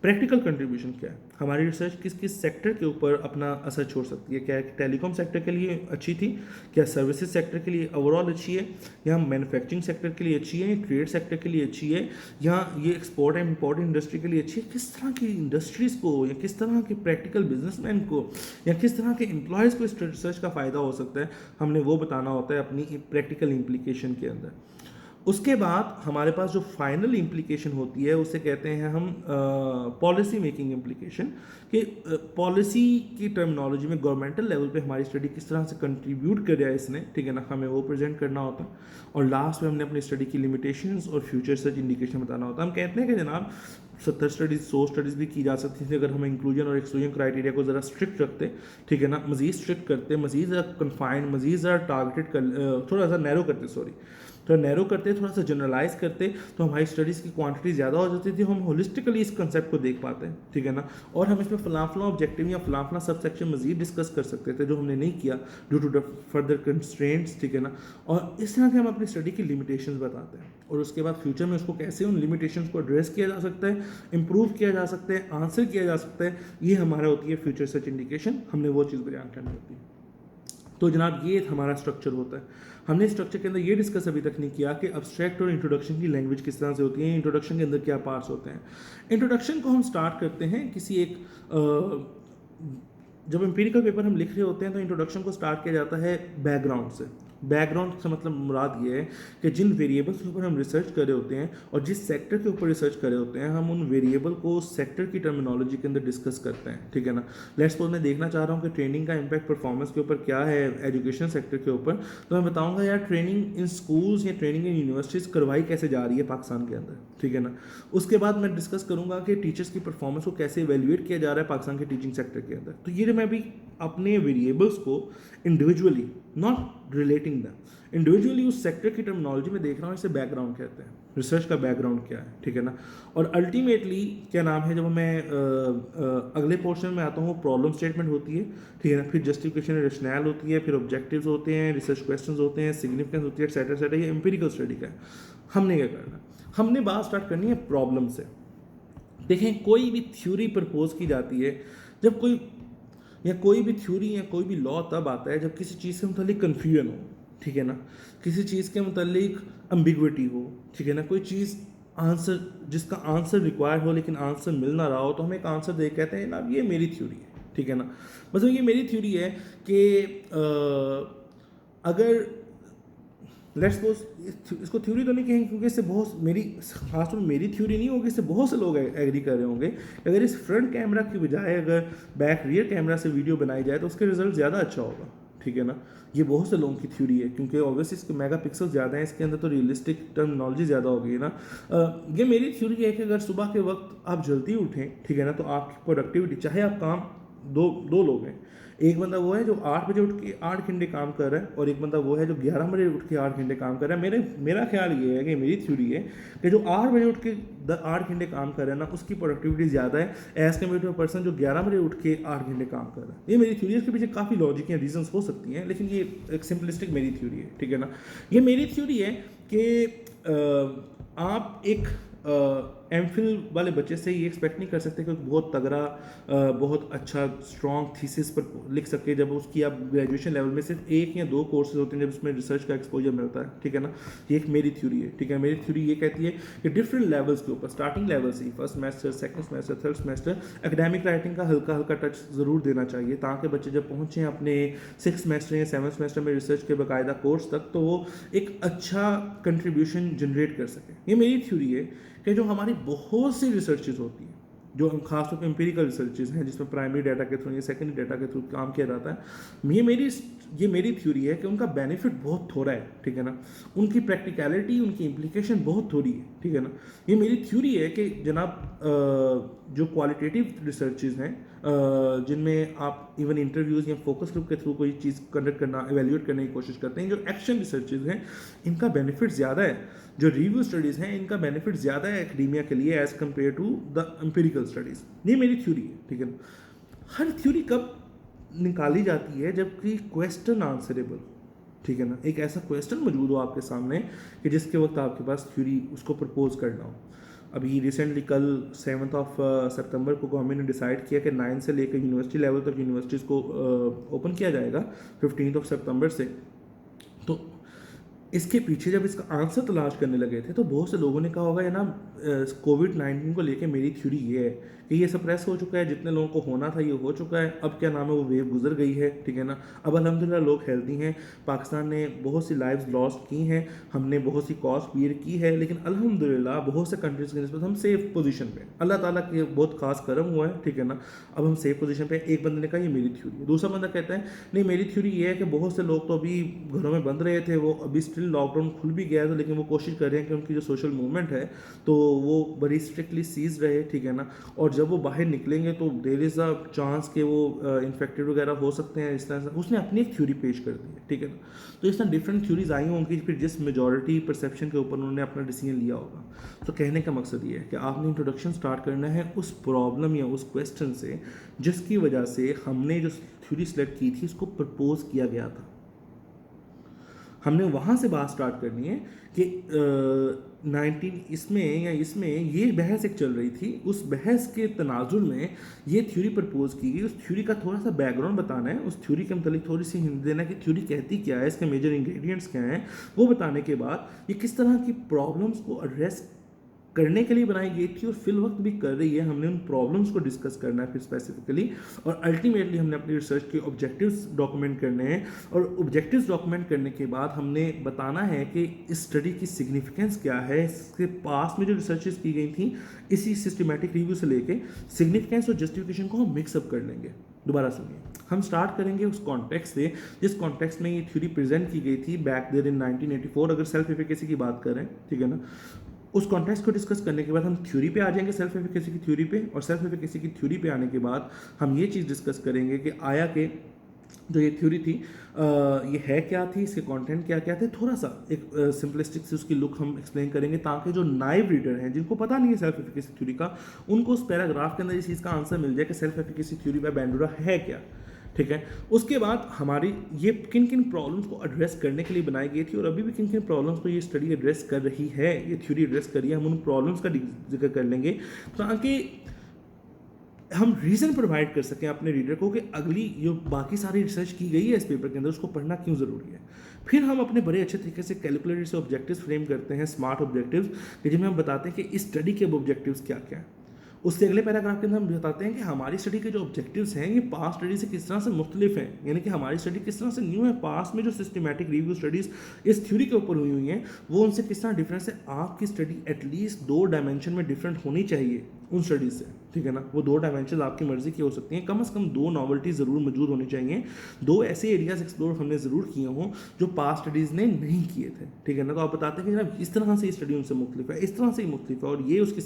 Practical contribution क्या है, हमारी रिसर्च किस किस सेक्टर के ऊपर अपना असर छोड़ सकती है, क्या टेलीकॉम सेक्टर के लिए अच्छी थी, क्या सर्विसेज सेक्टर के लिए ओवरऑल अच्छी है, या मैन्युफैक्चरिंग सेक्टर के लिए अच्छी है, ट्रेड सेक्टर के लिए अच्छी है, या ये एक्सपोर्ट एंड इम्पोर्ट इंडस्ट्री के लिए अच्छी है, किस तरह की इंडस्ट्रीज़ को या किस तरह के प्रैक्टिकल बिजनेसमैन को या किस तरह के एम्प्लॉयज़ को इस रिसर्च का फ़ायदा हो सकता है, हमने वो बताना होता है अपनी प्रैक्टिकल इम्प्लीकेशन के अंदर। उसके बाद हमारे पास जो फाइनल इम्प्लीकेशन होती है उसे कहते हैं हम पॉलिसी मेकिंग इम्प्लीकेशन, कि पॉलिसी की टर्मिनोलॉजी में गवर्नमेंटल लेवल पे हमारी स्टडी किस तरह से कंट्रीब्यूट कर रहा है इसने, ठीक है ना, हमें वो प्रेजेंट करना होता है। और लास्ट में हमने अपनी स्टडी की लिमिटेशंस और फ्यूचर सर्च इंडिकेशन बताना होता है। हम कहते हैं कि जनाब 70 स्टडीज़ 100 स्टडीज़ भी की जा सकती थी अगर हम इंक्लूजन और एक्सक्लूजन क्राइटेरिया को ज़रा स्ट्रिक्ट रखते, ठीक है ना, मज़ीद स्ट्रिक्ट करते, मज़ीद ज़रा कन्फाइंड, मज़ीद ज़रा टारगेटेड कर, थोड़ा सा नैरो करते, थोड़ा नैरो करते, थोड़ा सा जनरलाइज करते, तो हमारी स्टडीज़ की क्वांटिटी ज़्यादा हो जाती थी, हम होलिस्टिकली इस कंसेप्ट को देख पाते हैं, ठीक है ना, और हम इसमें फलां ऑब्जेक्टिव या फलां सब सेक्शन मज़ीद डिस्कस कर सकते थे जो हमने नहीं किया due to the further constraints, ठीक है ना। और इस तरह से हम अपनी स्टडी की लिमिटेशंस बताते हैं और उसके बाद फ्यूचर में उसको कैसे उन लिमिटेशंस को एड्रेस किया जा सकता है, इंप्रूव किया जा सकता है, आंसर किया जा सकता है, ये हमारा होती है फ्यूचर सर्च इंडिकेशन, हमने वो चीज़ बयान करनी होती है। तो जनाब ये हमारा स्ट्रक्चर होता है। हमने स्ट्रक्चर के अंदर ये डिस्कस अभी तक नहीं किया कि अब्स्ट्रैक्ट और इंट्रोडक्शन की लैंग्वेज किस तरह से होती है, इंट्रोडक्शन के अंदर क्या पार्ट्स होते हैं। इंट्रोडक्शन को हम स्टार्ट करते हैं किसी एक जब एम्पिरिकल पेपर हम लिख रहे होते हैं तो इंट्रोडक्शन को स्टार्ट किया जाता है बैकग्राउंड से। बैकग्राउंड से मतलब मुराद ये है कि जिन वेरिएबल्स के ऊपर हम रिसर्च कर रहे होते हैं और जिस सेक्टर के ऊपर रिसर्च कर रहे होते हैं हम उन वेरिएबल को सेक्टर की टर्मिनोलॉजी के अंदर डिस्कस करते हैं, ठीक है ना। लेट्स सपोज मैं देखना चाह रहा हूँ कि ट्रेनिंग का इम्पैक्ट परफॉर्मेंस के ऊपर क्या है एजुकेशन सेक्टर के ऊपर, तो मैं बताऊँगा यार ट्रेनिंग इन स्कूल्स या ट्रेनिंग इन यूनिवर्सिटीज़ करवाई कैसे जा रही है पाकिस्तान के अंदर, ठीक है ना। उसके बाद मैं डिस्कस करूँगा कि टीचर्स की परफॉर्मेंस को कैसे इवेल्युएट किया जा रहा है पाकिस्तान के टीचिंग सेक्टर के अंदर। तो ये मैं भी अपने वेरिएबल्स को individually, not relating them, individually उस सेक्टर की टर्मिनोलॉजी में देख रहा हूँ, इसे बैकग्राउंड कहते हैं। रिसर्च का बैकग्राउंड क्या है, ठीक है ना। और अल्टीमेटली क्या नाम है, जब मैं अगले पोर्शन में आता हूँ, प्रॉब्लम स्टेटमेंट होती है, ठीक है ना, फिर जस्टिफिकेशन रेशनल होती है, फिर ऑब्जेक्टिव्स होते हैं, रिसर्च क्वेश्चंस होते हैं, सिग्निफिकेंस होती है, एक्सेट्रा एक्सेट्रा। ये एम्पिरिकल स्टडी का है। हमने क्या करना, हमने बात स्टार्ट करनी है प्रॉब्लम से। देखें, कोई भी थ्योरी प्रपोज की जाती है, जब कोई या कोई भी थ्योरी या कोई भी लॉ तब आता है जब किसी चीज़ के मतलब कन्फ्यूजन हो, ठीक है ना, किसी चीज़ के मतलब अम्बिग्विटी हो, ठीक है ना, कोई चीज़ आंसर जिसका आंसर रिक्वायर हो लेकिन आंसर मिल ना रहा हो, तो हम एक आंसर दे कहते हैं ना ये मेरी थ्योरी है, ठीक है ना। मतलब ये मेरी थ्योरी है कि अगर लेट्स सपोज, इसको थ्योरी तो नहीं कहेंगे क्योंकि इससे बहुत मेरी खासतौर मेरी थ्योरी नहीं होगी, इससे बहुत से लोग एग्री कर रहे होंगे। अगर इस फ्रंट कैमरा की बजाय अगर बैक रियर कैमरा से वीडियो बनाई जाए तो उसके रिजल्ट ज़्यादा अच्छा होगा, ठीक है ना। ये बहुत से लोगों की थ्योरी है क्योंकि ऑब्वियसली इसके मेगा पिक्सल ज़्यादा है, इसके अंदर तो रियलिस्टिक टर्मिनोलॉजी ज़्यादा होगी ना। ये मेरी थ्योरी है कि अगर सुबह के वक्त आप जल्दी उठें, ठीक है ना, तो आपकी प्रोडक्टिविटी, चाहे आप काम दो लोग हैं, एक बंदा वो है जो 8 बजे उठ के 8 घंटे काम कर रहा है और एक बंदा वो है जो 11 बजे उठ के 8 घंटे काम कर रहा है। मेरा ख्याल ये है कि मेरी थ्योरी है कि जो 8 बजे उठ के 8 घंटे काम कर रहा है ना, उसकी प्रोडक्टिविटी ज़्यादा है एज कम्पेयर टू पर्सन जो 11 बजे उठ के 8 घंटे काम कर रहा है। ये मेरी थ्योरी है, इसके पीछे काफ़ी लॉजिक या रीजंस हो सकती हैं, लेकिन ये एक सिंपलिस्टिक मेरी थ्योरी है, ठीक है ना। ये मेरी थ्योरी है कि आप एक एमफिल वाले बच्चे से ये एक्सपेक्ट नहीं कर सकते कि बहुत तगड़ा बहुत अच्छा स्ट्रॉन्ग थीसिस पर लिख सके जब उसकी आप ग्रेजुएशन लेवल में सिर्फ 1 या 2 कोर्सेज होते हैं जब उसमें रिसर्च का एक्सपोजर मिलता है, ठीक है ना। ये एक मेरी थ्योरी है, ठीक है। मेरी थ्योरी ये कहती है कि डिफरेंट लेवल्स के ऊपर, स्टार्टिंग लेवल से ही, first semester, second semester, third semester, academic writing का हल्का हल्का टच ज़रूर देना चाहिए ताकि बच्चे जब पहुँचें अपने 6 सेमेस्टर या 7 सेमेस्टर में रिसर्च के बाकायदा कोर्स तक, तो वो एक अच्छा कंट्रीब्यूशन जनरेट कर सकें। ये मेरी थ्योरी है कि जो हमारी बहुत सी रिसर्चेज होती हैं, जो खासतौर पर एम्पिरिकल रिसर्चेज हैं जिसमें प्राइमरी डाटा के थ्रू या सेकेंडरी डाटा के थ्रू काम किया जाता है, ये मेरी थ्योरी है कि उनका बेनिफिट बहुत थोड़ा है, ठीक है ना। उनकी प्रैक्टिकलिटी, उनकी इम्प्लीकेशन बहुत थोड़ी है, ठीक है ना। ये मेरी थ्योरी है कि जनाब जो क्वालिटेटिव रिसर्चेज हैं जिनमें आप इवन इंटरव्यूज़ या फोकस ग्रुप के थ्रू कोई चीज़ कंडक्ट करना, एवेल्यूएट करने की कोशिश करते हैं, जो एक्शन रिसर्चेज हैं इनका बेनिफिट ज़्यादा है। जो रिव्यू स्टडीज़ हैं इनका बेनिफिट ज़्यादा है एकेडेमिया के लिए as compare to the empirical studies. ये मेरी थ्योरी है, ठीक है। हर थ्योरी कब निकाली जाती है जबकि क्वेश्चन आंसरेबल, ठीक है ना, एक ऐसा क्वेश्चन मौजूद हो आपके सामने कि जिसके वक्त आपके पास थ्योरी उसको प्रपोज करना हो। अभी रिसेंटली कल 7 सितंबर को गवर्नमेंट ने डिसाइड किया कि 9 से लेकर यूनिवर्सिटी लेवल तक यूनिवर्सिटीज़ को ओपन किया जाएगा 15 सितंबर से। तो इसके पीछे जब इसका आंसर तलाश करने लगे थे तो बहुत से लोगों ने कहा होगा ये ना कोविड-19 को लेके मेरी थ्योरी ये है कि ये सप्रेस हो चुका है, जितने लोगों को होना था ये हो चुका है, अब क्या नाम है वो वेव गुजर गई है, ठीक है ना। अब अल्हम्दुलिल्लाह लोग हेल्दी हैं, पाकिस्तान ने बहुत सी लाइव्स लॉस्ट की हैं, हमने बहुत सी कॉस्ट बियर की है, लेकिन अल्हम्दुलिल्लाह बहुत से कंट्रीज़ के निस्बत हम सेफ पोजीशन पे, अल्लाह ताला के बहुत खास करम हुआ है, ठीक है ना। अब हम सेफ पोजीशन पे। एक बंदे ने कहा ये मेरी थ्योरी है, दूसरा बंदा कहता है नहीं मेरी थ्योरी ये है कि बहुत से लोग तो अभी घरों में बंद रहे थे, वो अभी स्टिल लॉकडाउन खुल भी गया है, तो लेकिन वो कोशिश कर रहे हैं कि उनकी जो सोशल मूवमेंट है तो वो बड़ी स्ट्रिक्टली सीज रहे, ठीक है ना। और जब वो बाहर निकलेंगे तो देयर इज़ अ चांस कि वो इन्फेक्टेड वगैरह हो सकते हैं, इस तरह से उसने अपनी एक थ्योरी पेश कर दी है, ठीक है ना। तो इस तरह डिफरेंट थ्योरीज आई होंगी, फिर जिस मेजॉरिटी परसेप्शन के ऊपर उन्होंने अपना डिसीजन लिया होगा। तो कहने का मकसद ये है कि आपने इंट्रोडक्शन स्टार्ट करना है उस प्रॉब्लम या उस क्वेश्चन से जिसकी वजह से हमने जो थ्योरी सेलेक्ट की थी उसको प्रपोज किया गया था। हमने वहाँ से बात स्टार्ट करनी है कि 19 इसमें ये बहस एक चल रही थी, उस बहस के तनाजुर में ये थ्योरी प्रपोज की गई, उस थ्योरी का थोड़ा सा बैकग्राउंड बताना है, उस थ्योरी के मतलब थोड़ी सी हिंट देना कि थ्योरी कहती क्या है, इसके मेजर इंग्रेडिएंट्स क्या हैं, वो बताने के बाद ये किस तरह की प्रॉब्लम्स को एड्रेस करने के लिए बनाई गई थी और फिल वक्त भी कर रही है। हमने उन प्रॉब्लम्स को डिस्कस करना है फिर स्पेसिफिकली, और अल्टीमेटली हमने अपनी रिसर्च के ऑब्जेक्टिव्स डॉक्यूमेंट करने हैं, और ऑब्जेक्टिव्स डॉक्यूमेंट करने के बाद हमने बताना है कि इस स्टडी की सिग्निफिकेंस क्या है, इसके पास में जो रिसर्चेस की गई थी इसी सिस्टमैटिक रिव्यू से लेके सिग्निफिकेंस और जस्टिफिकेशन को हम मिक्सअप कर लेंगे। दोबारा सुनिए, हम स्टार्ट करेंगे उस कॉन्टेक्स्ट से जिस कॉन्टेक्स्ट में ये थ्योरी प्रेजेंट की गई थी बैक देयर इन 1984, अगर सेल्फ एफिकेसी की बात करें, ठीक है ना। उस कॉन्टेक्स्ट को डिस्कस करने के बाद हम थ्योरी पे आ जाएंगे, सेल्फ एफिकेसी की थ्योरी पे, और सेल्फ एफिकेसी की थ्योरी पे आने के बाद हम ये चीज़ डिस्कस करेंगे कि आया कि जो ये थ्योरी थी ये है क्या थी, इसके कंटेंट क्या क्या थे, थोड़ा सा एक सिंपलिस्टिक से उसकी लुक हम एक्सप्लेन करेंगे, ताकि जो नाइव रीडर हैं जिनको पता नहीं है सेल्फ एफिकेसी थ्योरी का, उनको उस पैराग्राफ के अंदर इस चीज़ का आंसर मिल जाए कि self efficacy theory bye Bandura है क्या। ठीक है, उसके बाद हमारी ये किन किन प्रॉब्लम्स को एड्रेस करने के लिए बनाई गई थी, और अभी भी किन किन प्रॉब्लम्स को ये स्टडी एड्रेस कर रही है, ये थ्योरी एड्रेस कर रही है, हम उन प्रॉब्लम्स का जिक्र कर लेंगे ताकि हम रीज़न प्रोवाइड कर सकें अपने रीडर को कि अगली जो बाकी सारी रिसर्च की गई है इस पेपर के अंदर उसको पढ़ना क्यों ज़रूरी है। फिर हम अपने बड़े अच्छे तरीके से कैलकुलेटेड से ऑब्जेक्टिव्स फ्रेम करते हैं, स्मार्ट ऑब्जेक्टिव्स, कि जिनमें हम बताते हैं कि इस स्टडी के ऑब्जेक्टिव्स क्या क्या हैं। उससे अगले पैराग्राफ के अंदर हम बताते हैं कि हमारी स्टडी के जो ऑब्जेक्टिव्स हैं ये पास्ट स्टडी से किस तरह से मुख्तलिफ हैं, यानी कि हमारी स्टडी किस तरह से न्यू है, पास्ट में जो सिस्टमैटिक रिव्यू स्टडीज़ इस थ्योरी के ऊपर हुई हैं वो उनसे किस तरह डिफरेंस है। आपकी स्टडी एटलीस्ट 2 डायमेंशन में डिफरेंट होनी चाहिए उन स्टडीज़ से, ठीक है ना। वो 2 डायमेंशन आपकी मर्जी की हो सकती हैं, कम से कम 2 नॉवल्टी ज़रूर मौजूद होनी चाहिए, 2 ऐसे एरियाज एक्सप्लोर हमने ज़रूर किए हों जो पास्ट स्टडीज़ ने नहीं किए थे, ठीक है ना। तो आप बताते हैं कि जनाब इस तरह से स्टडी उनसे मुख्तलिफ है, इस तरह से ही मुख्तलिफ है, और ये उसकी